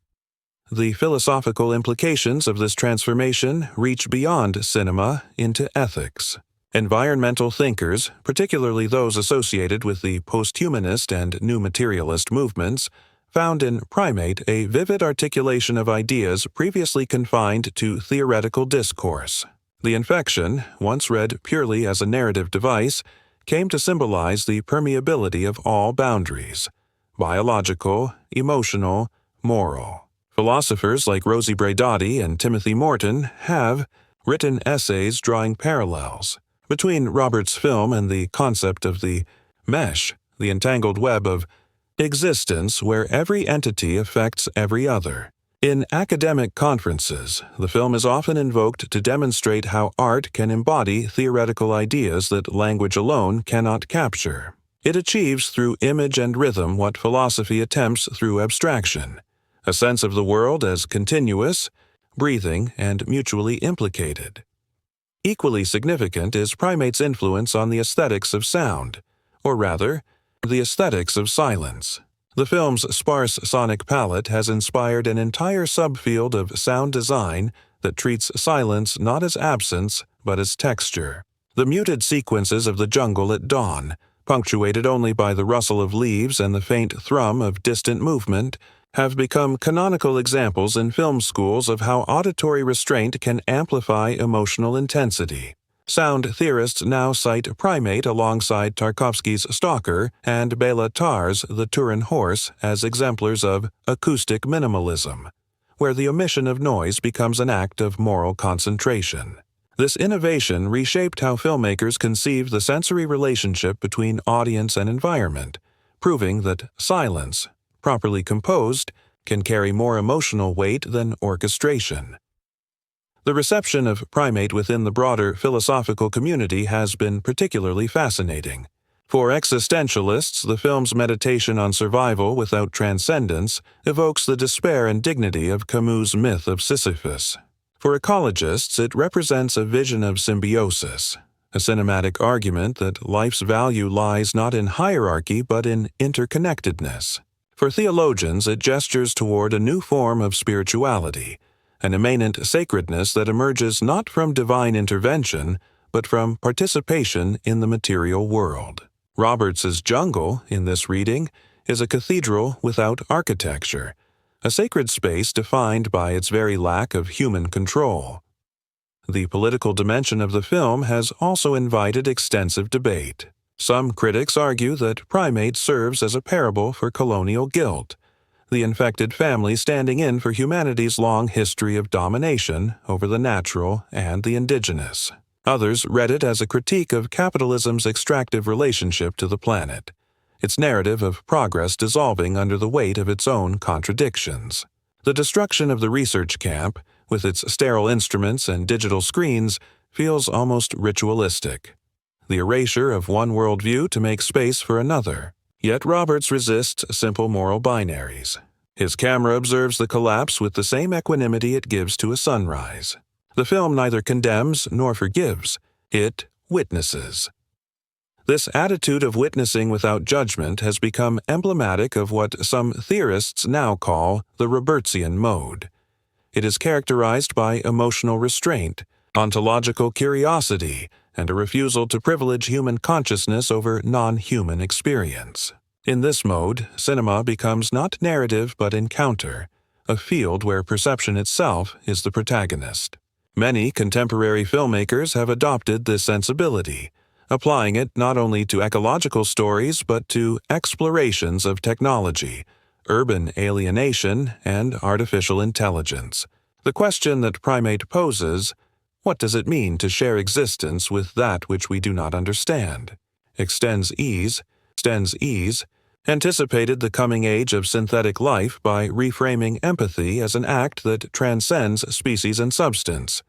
The philosophical implications of this transformation reach beyond cinema into ethics. Environmental thinkers, particularly those associated with the posthumanist and new materialist movements, found in Primate a vivid articulation of ideas previously confined to theoretical discourse. The infection, once read purely as a narrative device, came to symbolize the permeability of all boundaries: biological, emotional, moral. Philosophers like Rosie Braidotti and Timothy Morton have written essays drawing parallels between Roberts' film and the concept of the mesh, the entangled web of existence where every entity affects every other. In academic conferences, the film is often invoked to demonstrate how art can embody theoretical ideas that language alone cannot capture. It achieves through image and rhythm what philosophy attempts through abstraction: a sense of the world as continuous, breathing, and mutually implicated. Equally significant is Primate's influence on the aesthetics of sound, or rather, the aesthetics of silence. The film's sparse sonic palette has inspired an entire subfield of sound design that treats silence not as absence, but as texture. The muted sequences of the jungle at dawn, punctuated only by the rustle of leaves and the faint thrum of distant movement, have become canonical examples in film schools of how auditory restraint can amplify emotional intensity. Sound theorists now cite Primate alongside Tarkovsky's Stalker and Bela Tarr's The Turin Horse as exemplars of acoustic minimalism, where the omission of noise becomes an act of moral concentration. This innovation reshaped how filmmakers conceive the sensory relationship between audience and environment, proving that silence, properly composed, can carry more emotional weight than orchestration. The reception of Primate within the broader philosophical community has been particularly fascinating. For existentialists, the film's meditation on survival without transcendence evokes the despair and dignity of Camus' myth of Sisyphus. For ecologists, it represents a vision of symbiosis, a cinematic argument that life's value lies not in hierarchy but in interconnectedness. For theologians, it gestures toward a new form of spirituality, an immanent sacredness that emerges not from divine intervention, but from participation in the material world. Roberts's jungle, in this reading, is a cathedral without architecture, a sacred space defined by its very lack of human control. The political dimension of the film has also invited extensive debate. Some critics argue that Primate serves as a parable for colonial guilt, the infected family standing in for humanity's long history of domination over the natural and the indigenous. Others read it as a critique of capitalism's extractive relationship to the planet, its narrative of progress dissolving under the weight of its own contradictions. The destruction of the research camp, with its sterile instruments and digital screens, feels almost ritualistic. The erasure of one worldview to make space for another. Yet Roberts resists simple moral binaries. His camera observes the collapse with the same equanimity it gives to a sunrise. The film neither condemns nor forgives. It witnesses. This attitude of witnessing without judgment has become emblematic of what some theorists now call the Robertsian mode. It is characterized by emotional restraint, ontological curiosity, and a refusal to privilege human consciousness over non-human experience. In this mode, cinema becomes not narrative but encounter, a field where perception itself is the protagonist. Many contemporary filmmakers have adopted this sensibility, applying it not only to ecological stories but to explorations of technology, urban alienation, and artificial intelligence. The question that Primate poses: what does it mean to share existence with that which we do not understand? Extends Ease, anticipated the coming age of synthetic life by reframing empathy as an act that transcends species and substance.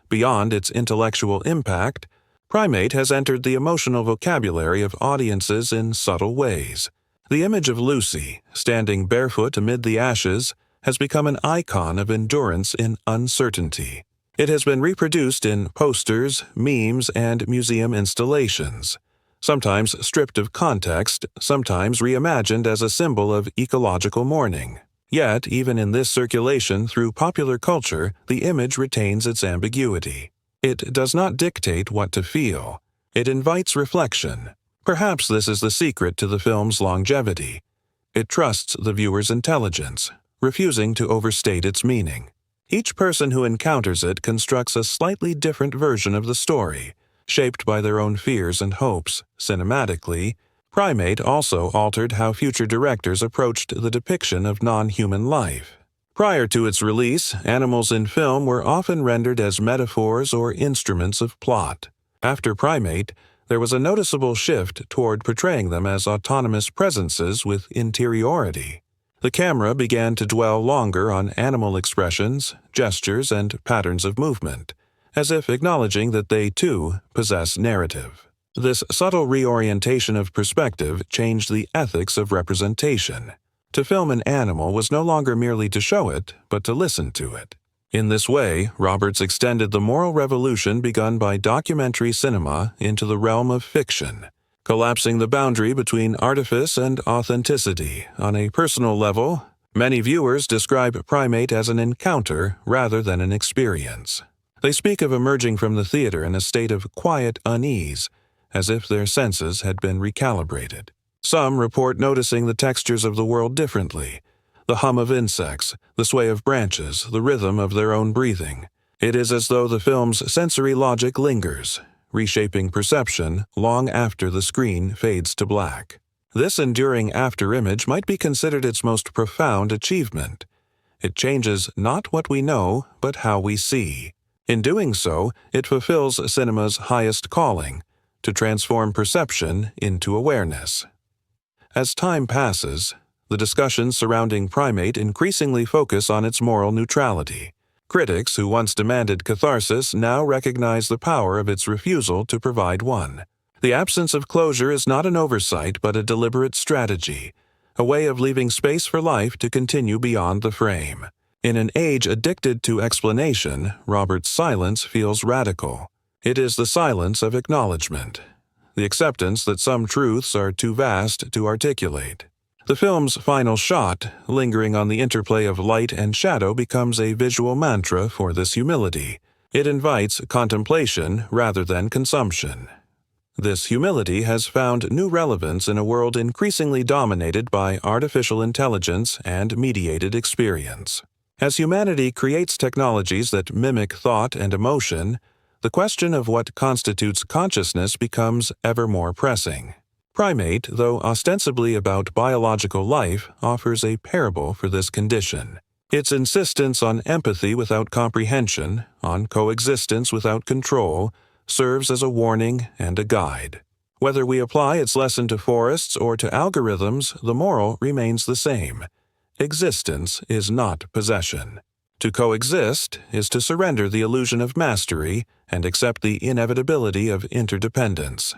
Beyond its intellectual impact, Primate has entered the emotional vocabulary of audiences in subtle ways. The image of Lucy, standing barefoot amid the ashes, has become an icon of endurance in uncertainty. It has been reproduced in posters, memes, and museum installations, sometimes stripped of context, sometimes reimagined as a symbol of ecological mourning. Yet, even in this circulation through popular culture, the image retains its ambiguity. It does not dictate what to feel. It invites reflection. Perhaps this is the secret to the film's longevity. It trusts the viewer's intelligence, refusing to overstate its meaning. Each person who encounters it constructs a slightly different version of the story, shaped by their own fears and hopes. Cinematically, Primate also altered how future directors approached the depiction of non-human life. Prior to its release, animals in film were often rendered as metaphors or instruments of plot. After Primate, there was a noticeable shift toward portraying them as autonomous presences with interiority. The camera began to dwell longer on animal expressions, gestures, and patterns of movement, as if acknowledging that they, too, possess narrative. This subtle reorientation of perspective changed the ethics of representation. To film an animal was no longer merely to show it, but to listen to it. In this way, Roberts extended the moral revolution begun by documentary cinema into the realm of fiction, collapsing the boundary between artifice and authenticity. On a personal level, many viewers describe Primate as an encounter rather than an experience. They speak of emerging from the theater in a state of quiet unease, as if their senses had been recalibrated. Some report noticing the textures of the world differently, the hum of insects, the sway of branches, the rhythm of their own breathing. It is as though the film's sensory logic lingers, reshaping perception long after the screen fades to black. This enduring afterimage might be considered its most profound achievement. It changes not what we know, but how we see. In doing so, it fulfills cinema's highest calling, to transform perception into awareness. As time passes, the discussions surrounding Primate increasingly focus on its moral neutrality. Critics who once demanded catharsis now recognize the power of its refusal to provide one. The absence of closure is not an oversight but a deliberate strategy, a way of leaving space for life to continue beyond the frame. In an age addicted to explanation, Robert's silence feels radical. It is the silence of acknowledgement, the acceptance that some truths are too vast to articulate. The film's final shot, lingering on the interplay of light and shadow, becomes a visual mantra for this humility. It invites contemplation rather than consumption. This humility has found new relevance in a world increasingly dominated by artificial intelligence and mediated experience. As humanity creates technologies that mimic thought and emotion, the question of what constitutes consciousness becomes ever more pressing. Primate, though ostensibly about biological life, offers a parable for this condition. Its insistence on empathy without comprehension, on coexistence without control, serves as a warning and a guide. Whether we apply its lesson to forests or to algorithms, the moral remains the same. Existence is not possession. To coexist is to surrender the illusion of mastery and accept the inevitability of interdependence.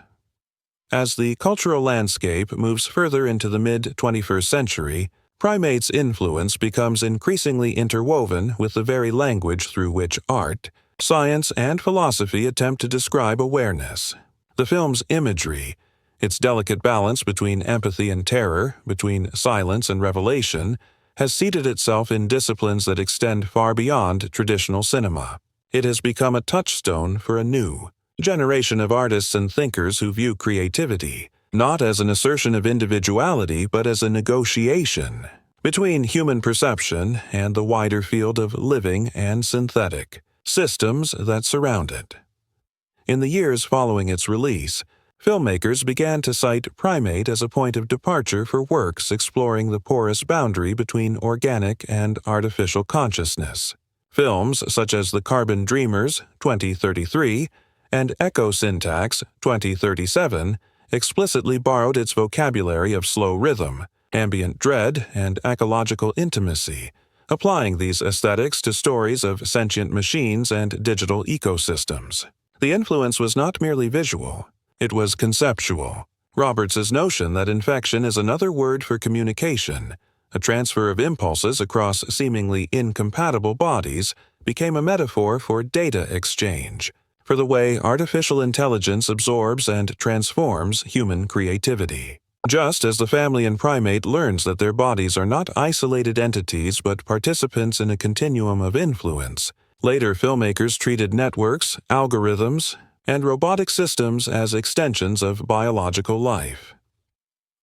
As the cultural landscape moves further into the mid-21st century, Primate's influence becomes increasingly interwoven with the very language through which art, science, and philosophy attempt to describe awareness. The film's imagery, its delicate balance between empathy and terror, between silence and revelation, has seated itself in disciplines that extend far beyond traditional cinema. It has become a touchstone for a new generation of artists and thinkers who view creativity not as an assertion of individuality but as a negotiation between human perception and the wider field of living and synthetic systems that surround it. In the years following its release, filmmakers began to cite Primate as a point of departure for works exploring the porous boundary between organic and artificial consciousness. Films such as The Carbon Dreamers, 2033, and Echo Syntax, 2037, explicitly borrowed its vocabulary of slow rhythm, ambient dread, and ecological intimacy, applying these aesthetics to stories of sentient machines and digital ecosystems. The influence was not merely visual, it was conceptual. Roberts's notion that infection is another word for communication, a transfer of impulses across seemingly incompatible bodies, became a metaphor for data exchange, for the way artificial intelligence absorbs and transforms human creativity. Just as the family in Primate learns that their bodies are not isolated entities but participants in a continuum of influence, later filmmakers treated networks, algorithms, and robotic systems as extensions of biological life.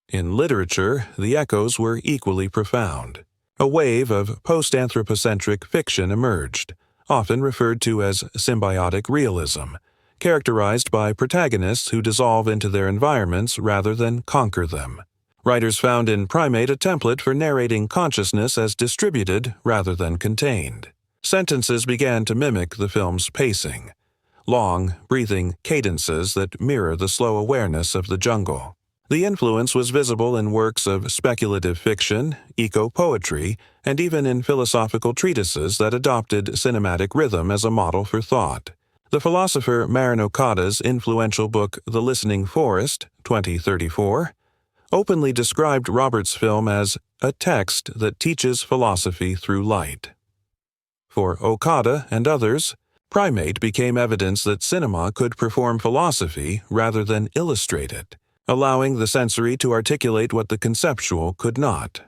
In literature, the echoes were equally profound. A wave of post-anthropocentric fiction emerged, often referred to as symbiotic realism, characterized by protagonists who dissolve into their environments rather than conquer them. Writers found in Primate a template for narrating consciousness as distributed rather than contained. Sentences began to mimic the film's pacing, long, breathing cadences that mirror the slow awareness of the jungle. The influence was visible in works of speculative fiction, eco-poetry, and even in philosophical treatises that adopted cinematic rhythm as a model for thought. The philosopher Marin Okada's influential book The Listening Forest, 2034, openly described Roberts' film as a text that teaches philosophy through light. For Okada and others, Primate became evidence that cinema could perform philosophy rather than illustrate it, allowing the sensory to articulate what the conceptual could not.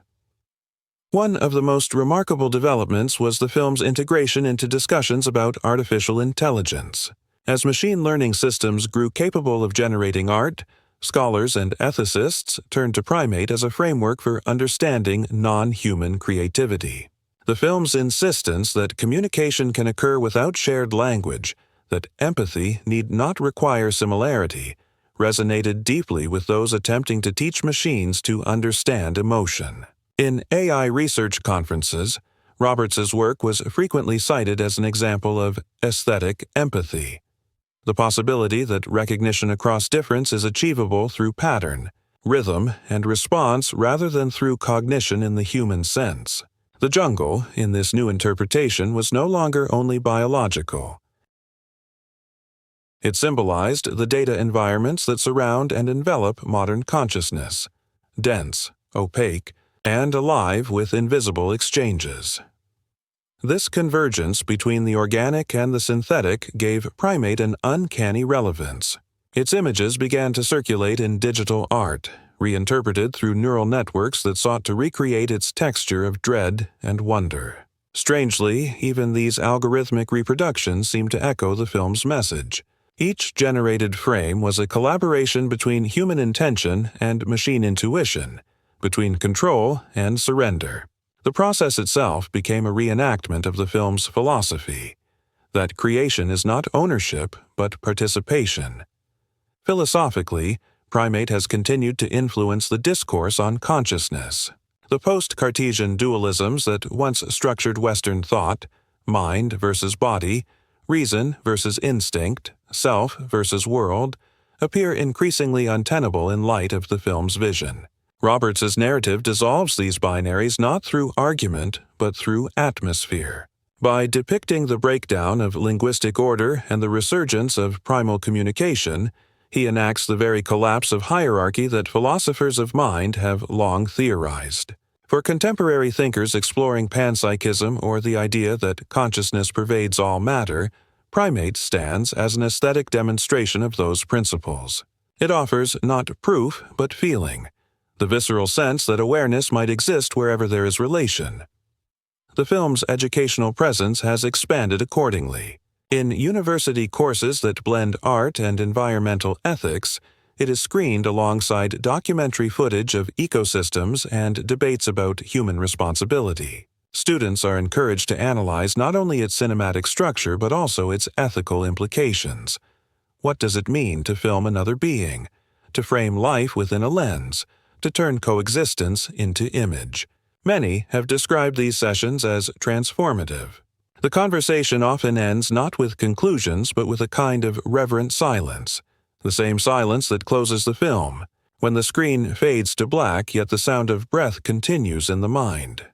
One of the most remarkable developments was the film's integration into discussions about artificial intelligence. As machine learning systems grew capable of generating art, scholars and ethicists turned to Primate as a framework for understanding non-human creativity. The film's insistence that communication can occur without shared language, that empathy need not require similarity, resonated deeply with those attempting to teach machines to understand emotion. In AI research conferences, Roberts's work was frequently cited as an example of aesthetic empathy, the possibility that recognition across difference is achievable through pattern, rhythm, and response rather than through cognition in the human sense. The jungle, in this new interpretation, was no longer only biological. It symbolized the data environments that surround and envelop modern consciousness, dense, opaque, and alive with invisible exchanges. This convergence between the organic and the synthetic gave Primate an uncanny relevance. Its images began to circulate in digital art, reinterpreted through neural networks that sought to recreate its texture of dread and wonder. Strangely, even these algorithmic reproductions seem to echo the film's message. Each generated frame was a collaboration between human intention and machine intuition, between control and surrender. The process itself became a reenactment of the film's philosophy, that creation is not ownership but participation. Philosophically, Primate has continued to influence the discourse on consciousness. The post-Cartesian dualisms that once structured Western thought, mind versus body, reason versus instinct, self versus world, appear increasingly untenable in light of the film's vision. Roberts's narrative dissolves these binaries not through argument, but through atmosphere. By depicting the breakdown of linguistic order and the resurgence of primal communication, he enacts the very collapse of hierarchy that philosophers of mind have long theorized. For contemporary thinkers exploring panpsychism or the idea that consciousness pervades all matter, Primate stands as an aesthetic demonstration of those principles. It offers not proof, but feeling, the visceral sense that awareness might exist wherever there is relation. The film's educational presence has expanded accordingly. In university courses that blend art and environmental ethics, it is screened alongside documentary footage of ecosystems and debates about human responsibility. Students are encouraged to analyze not only its cinematic structure but also its ethical implications. What does it mean to film another being, to frame life within a lens, to turn coexistence into image? Many have described these sessions as transformative. The conversation often ends not with conclusions but with a kind of reverent silence, the same silence that closes the film, when the screen fades to black yet the sound of breath continues in the mind.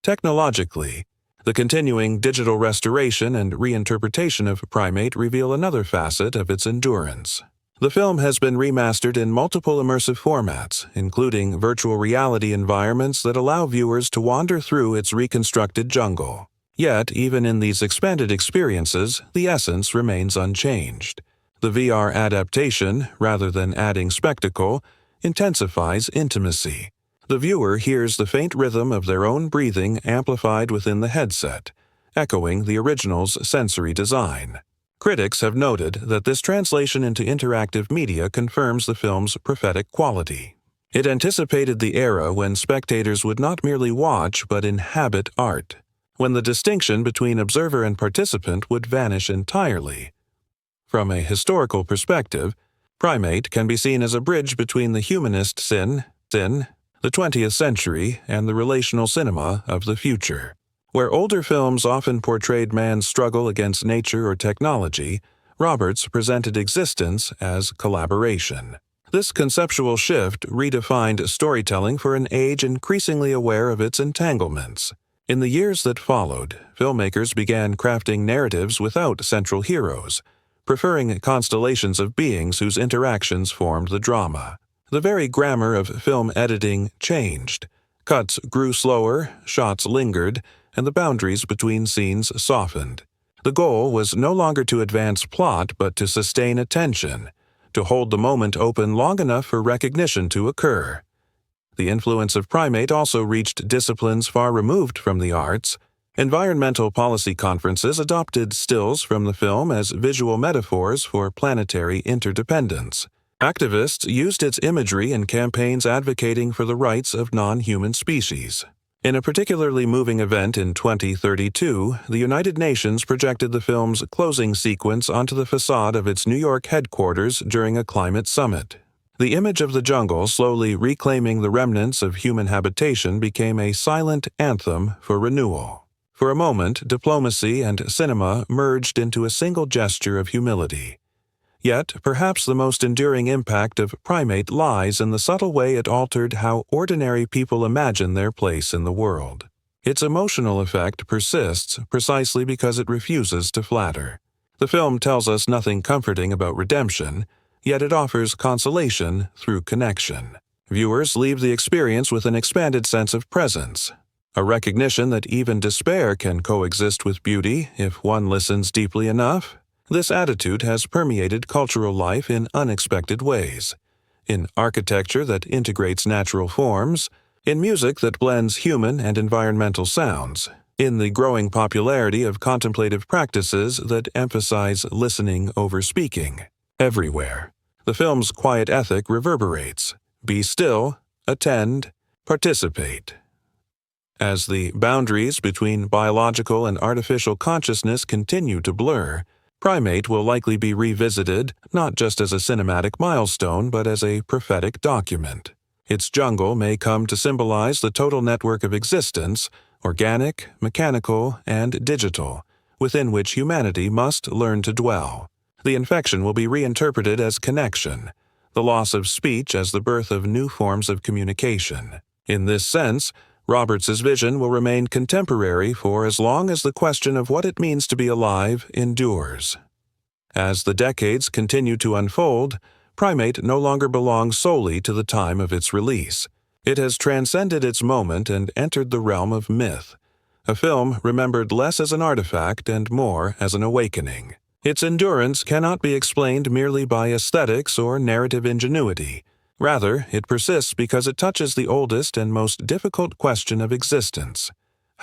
Technologically, the continuing digital restoration and reinterpretation of Primate reveal another facet of its endurance. The film has been remastered in multiple immersive formats, including virtual reality environments that allow viewers to wander through its reconstructed jungle. Yet, even in these expanded experiences, the essence remains unchanged. The VR adaptation, rather than adding spectacle, intensifies intimacy. The viewer hears the faint rhythm of their own breathing amplified within the headset, echoing the original's sensory design. Critics have noted that this translation into interactive media confirms the film's prophetic quality. It anticipated the era when spectators would not merely watch but inhabit art, when the distinction between observer and participant would vanish entirely. From a historical perspective, Primate can be seen as a bridge between the humanist sin, the 20th century, and the relational cinema of the future. Where older films often portrayed man's struggle against nature or technology, Roberts presented existence as collaboration. This conceptual shift redefined storytelling for an age increasingly aware of its entanglements. In the years that followed, filmmakers began crafting narratives without central heroes, preferring constellations of beings whose interactions formed the drama. The very grammar of film editing changed. Cuts grew slower, shots lingered, and the boundaries between scenes softened. The goal was no longer to advance plot but to sustain attention, to hold the moment open long enough for recognition to occur. The influence of Primate also reached disciplines far removed from the arts. Environmental policy conferences adopted stills from the film as visual metaphors for planetary interdependence. Activists used its imagery in campaigns advocating for the rights of non-human species. In a particularly moving event in 2032, the United Nations projected the film's closing sequence onto the facade of its New York headquarters during a climate summit. The image of the jungle slowly reclaiming the remnants of human habitation became a silent anthem for renewal. For a moment, diplomacy and cinema merged into a single gesture of humility. Yet, perhaps the most enduring impact of Primate lies in the subtle way it altered how ordinary people imagine their place in the world. Its emotional effect persists precisely because it refuses to flatter. The film tells us nothing comforting about redemption, yet it offers consolation through connection. Viewers leave the experience with an expanded sense of presence, a recognition that even despair can coexist with beauty if one listens deeply enough. This attitude has permeated cultural life in unexpected ways. In architecture that integrates natural forms, in music that blends human and environmental sounds, in the growing popularity of contemplative practices that emphasize listening over speaking. Everywhere, the film's quiet ethic reverberates. Be still, attend, participate. As the boundaries between biological and artificial consciousness continue to blur, Primate will likely be revisited not just as a cinematic milestone but as a prophetic document. Its jungle may come to symbolize the total network of existence, organic, mechanical, and digital, within which humanity must learn to dwell. The infection will be reinterpreted as connection, the loss of speech as the birth of new forms of communication. In this sense, Roberts's vision will remain contemporary for as long as the question of what it means to be alive endures. As the decades continue to unfold, Primate no longer belongs solely to the time of its release. It has transcended its moment and entered the realm of myth, a film remembered less as an artifact and more as an awakening. Its endurance cannot be explained merely by aesthetics or narrative ingenuity. Rather, it persists because it touches the oldest and most difficult question of existence: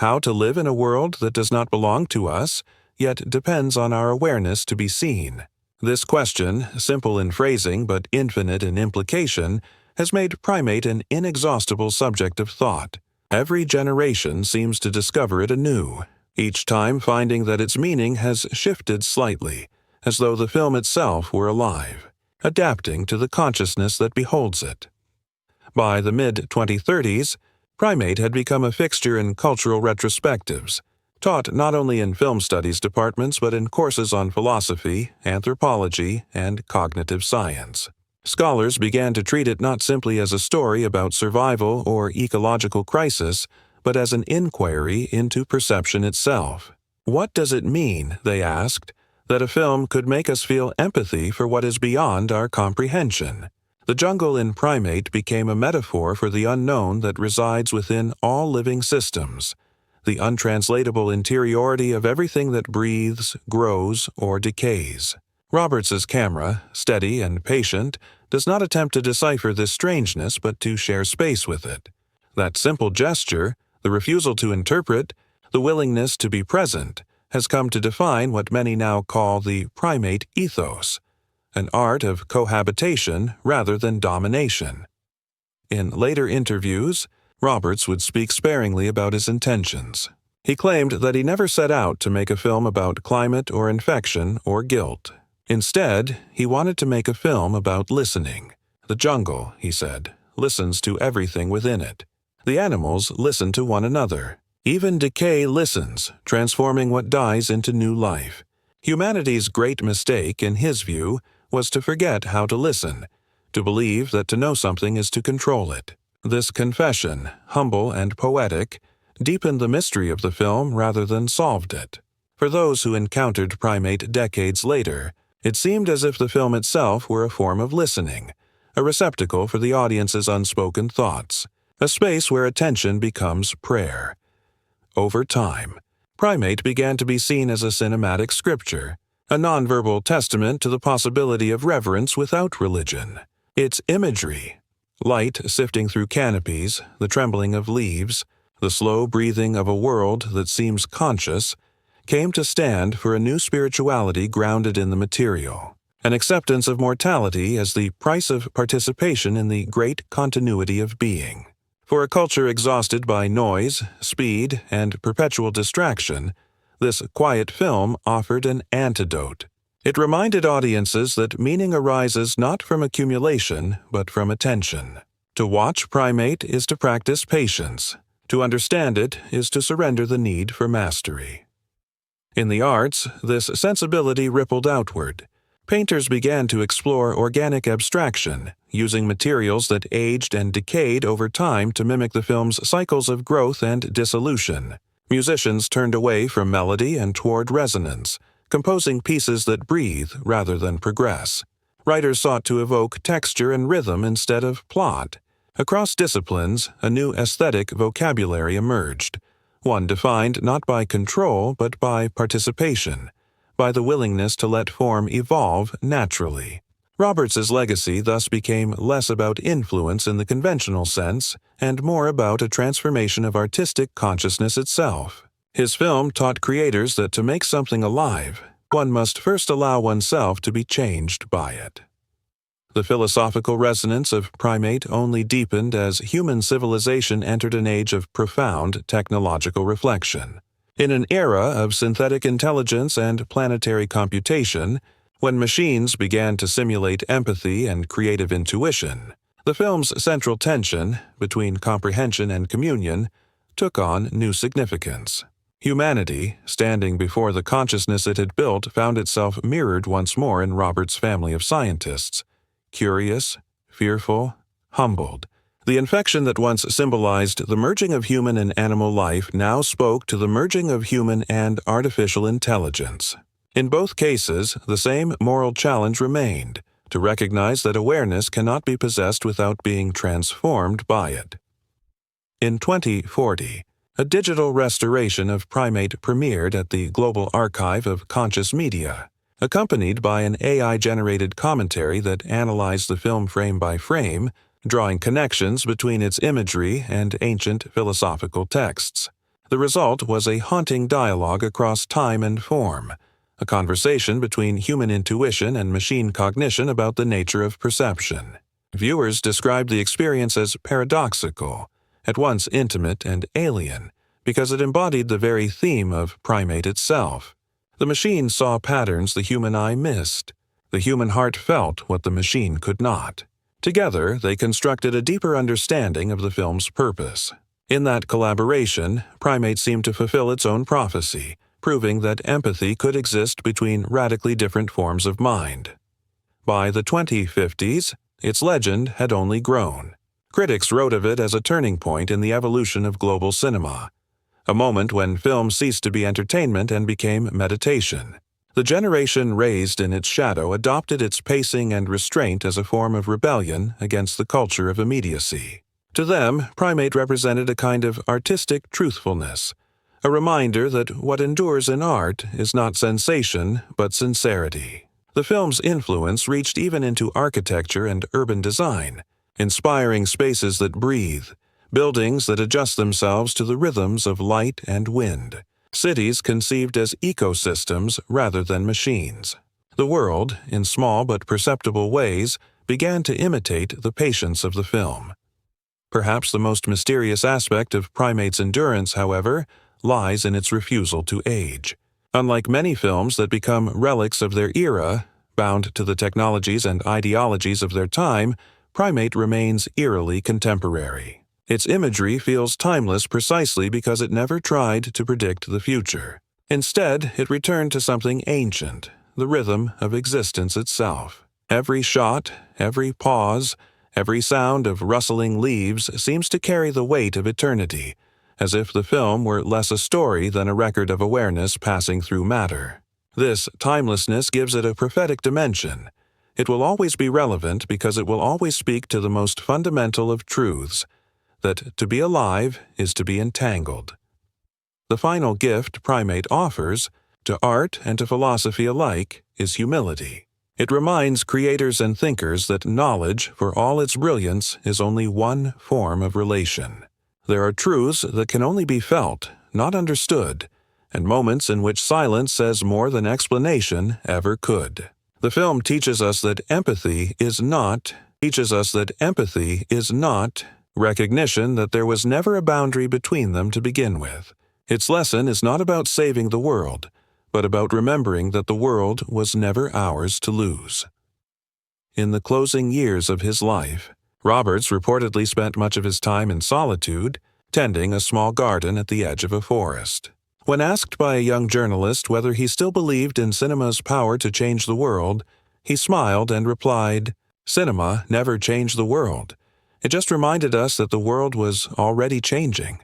how to live in a world that does not belong to us, yet depends on our awareness to be seen. This question, simple in phrasing but infinite in implication, has made Primate an inexhaustible subject of thought. Every generation seems to discover it anew, each time finding that its meaning has shifted slightly, as though the film itself were alive, adapting to the consciousness that beholds it. By the mid-2030s, Primate had become a fixture in cultural retrospectives, taught not only in film studies departments but in courses on philosophy, anthropology, and cognitive science. Scholars began to treat it not simply as a story about survival or ecological crisis, but as an inquiry into perception itself. What does it mean, they asked, that a film could make us feel empathy for what is beyond our comprehension. The jungle in Primate became a metaphor for the unknown that resides within all living systems, the untranslatable interiority of everything that breathes, grows, or decays. Roberts's camera, steady and patient, does not attempt to decipher this strangeness but to share space with it. That simple gesture, the refusal to interpret, the willingness to be present, has come to define what many now call the primate ethos, an art of cohabitation rather than domination. In later interviews, Roberts would speak sparingly about his intentions. He claimed that he never set out to make a film about climate or infection or guilt. Instead, he wanted to make a film about listening. The jungle, he said, listens to everything within it. The animals listen to one another. Even decay listens, transforming what dies into new life. Humanity's great mistake, in his view, was to forget how to listen, to believe that to know something is to control it. This confession, humble and poetic, deepened the mystery of the film rather than solved it. For those who encountered Primate decades later, it seemed as if the film itself were a form of listening, a receptacle for the audience's unspoken thoughts, a space where attention becomes prayer. Over time, Primate began to be seen as a cinematic scripture, a nonverbal testament to the possibility of reverence without religion. Its imagery, light sifting through canopies, the trembling of leaves, the slow breathing of a world that seems conscious, came to stand for a new spirituality grounded in the material, an acceptance of mortality as the price of participation in the great continuity of being. For a culture exhausted by noise, speed, and perpetual distraction, this quiet film offered an antidote. It reminded audiences that meaning arises not from accumulation, but from attention. To watch Primate is to practice patience. To understand it is to surrender the need for mastery. In the arts, this sensibility rippled outward. Painters began to explore organic abstraction, using materials that aged and decayed over time to mimic the film's cycles of growth and dissolution. Musicians turned away from melody and toward resonance, composing pieces that breathe rather than progress. Writers sought to evoke texture and rhythm instead of plot. Across disciplines, a new aesthetic vocabulary emerged, one defined not by control but by participation, by the willingness to let form evolve naturally. Roberts's legacy thus became less about influence in the conventional sense and more about a transformation of artistic consciousness itself. His film taught creators that to make something alive, one must first allow oneself to be changed by it. The philosophical resonance of Primate only deepened as human civilization entered an age of profound technological reflection. In an era of synthetic intelligence and planetary computation, when machines began to simulate empathy and creative intuition, the film's central tension between comprehension and communion took on new significance. Humanity, standing before the consciousness it had built, found itself mirrored once more in Robert's family of scientists. Curious, fearful, humbled. The infection that once symbolized the merging of human and animal life now spoke to the merging of human and artificial intelligence. In both cases, the same moral challenge remained, to recognize that awareness cannot be possessed without being transformed by it. In 2040, a digital restoration of Primate premiered at the Global Archive of Conscious Media, accompanied by an AI-generated commentary that analyzed the film frame by frame, drawing connections between its imagery and ancient philosophical texts. The result was a haunting dialogue across time and form, a conversation between human intuition and machine cognition about the nature of perception. Viewers described the experience as paradoxical, at once intimate and alien, because it embodied the very theme of Primate itself. The machine saw patterns the human eye missed. The human heart felt what the machine could not. Together, they constructed a deeper understanding of the film's purpose. In that collaboration, Primate seemed to fulfill its own prophecy, proving that empathy could exist between radically different forms of mind. By the 2050s, its legend had only grown. Critics wrote of it as a turning point in the evolution of global cinema, a moment when film ceased to be entertainment and became meditation. The generation raised in its shadow adopted its pacing and restraint as a form of rebellion against the culture of immediacy. To them, Primate represented a kind of artistic truthfulness, a reminder that what endures in art is not sensation, but sincerity. The film's influence reached even into architecture and urban design, inspiring spaces that breathe, buildings that adjust themselves to the rhythms of light and wind, cities conceived as ecosystems rather than machines. The world, in small but perceptible ways, began to imitate the patience of the film. Perhaps the most mysterious aspect of Primate's endurance, however, lies in its refusal to age. Unlike many films that become relics of their era, bound to the technologies and ideologies of their time, Primate remains eerily contemporary. Its imagery feels timeless precisely because it never tried to predict the future. Instead, it returned to something ancient, the rhythm of existence itself. Every shot, every pause, every sound of rustling leaves seems to carry the weight of eternity, as if the film were less a story than a record of awareness passing through matter. This timelessness gives it a prophetic dimension. It will always be relevant because it will always speak to the most fundamental of truths, that to be alive is to be entangled. The final gift Primate offers, to art and to philosophy alike, is humility. It reminds creators and thinkers that knowledge, for all its brilliance, is only one form of relation. There are truths that can only be felt, not understood, and moments in which silence says more than explanation ever could. The film teaches us that empathy is not recognition that there was never a boundary between them to begin with. Its lesson is not about saving the world, but about remembering that the world was never ours to lose. In the closing years of his life, Roberts reportedly spent much of his time in solitude, tending a small garden at the edge of a forest. When asked by a young journalist whether he still believed in cinema's power to change the world, he smiled and replied, "Cinema never changed the world. It just reminded us that the world was already changing."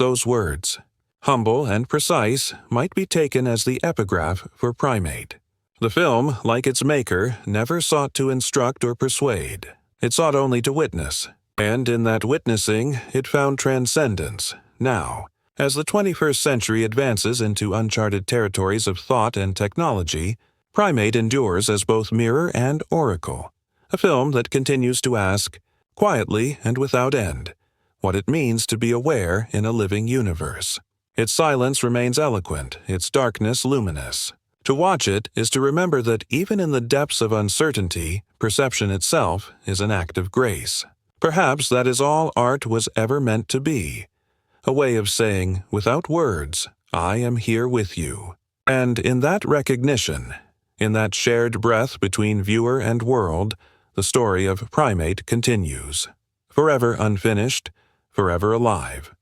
Those words, humble and precise, might be taken as the epigraph for Primate. The film, like its maker, never sought to instruct or persuade. It sought only to witness, and in that witnessing it found transcendence. Now, as the 21st century advances into uncharted territories of thought and technology, Primate endures as both mirror and oracle, a film that continues to ask, quietly and without end, what it means to be aware in a living universe. Its silence remains eloquent, its darkness luminous. To watch it is to remember that even in the depths of uncertainty, perception itself is an act of grace. Perhaps that is all art was ever meant to be, a way of saying, without words, I am here with you. And in that recognition, in that shared breath between viewer and world, the story of Primate continues. Forever unfinished, forever alive.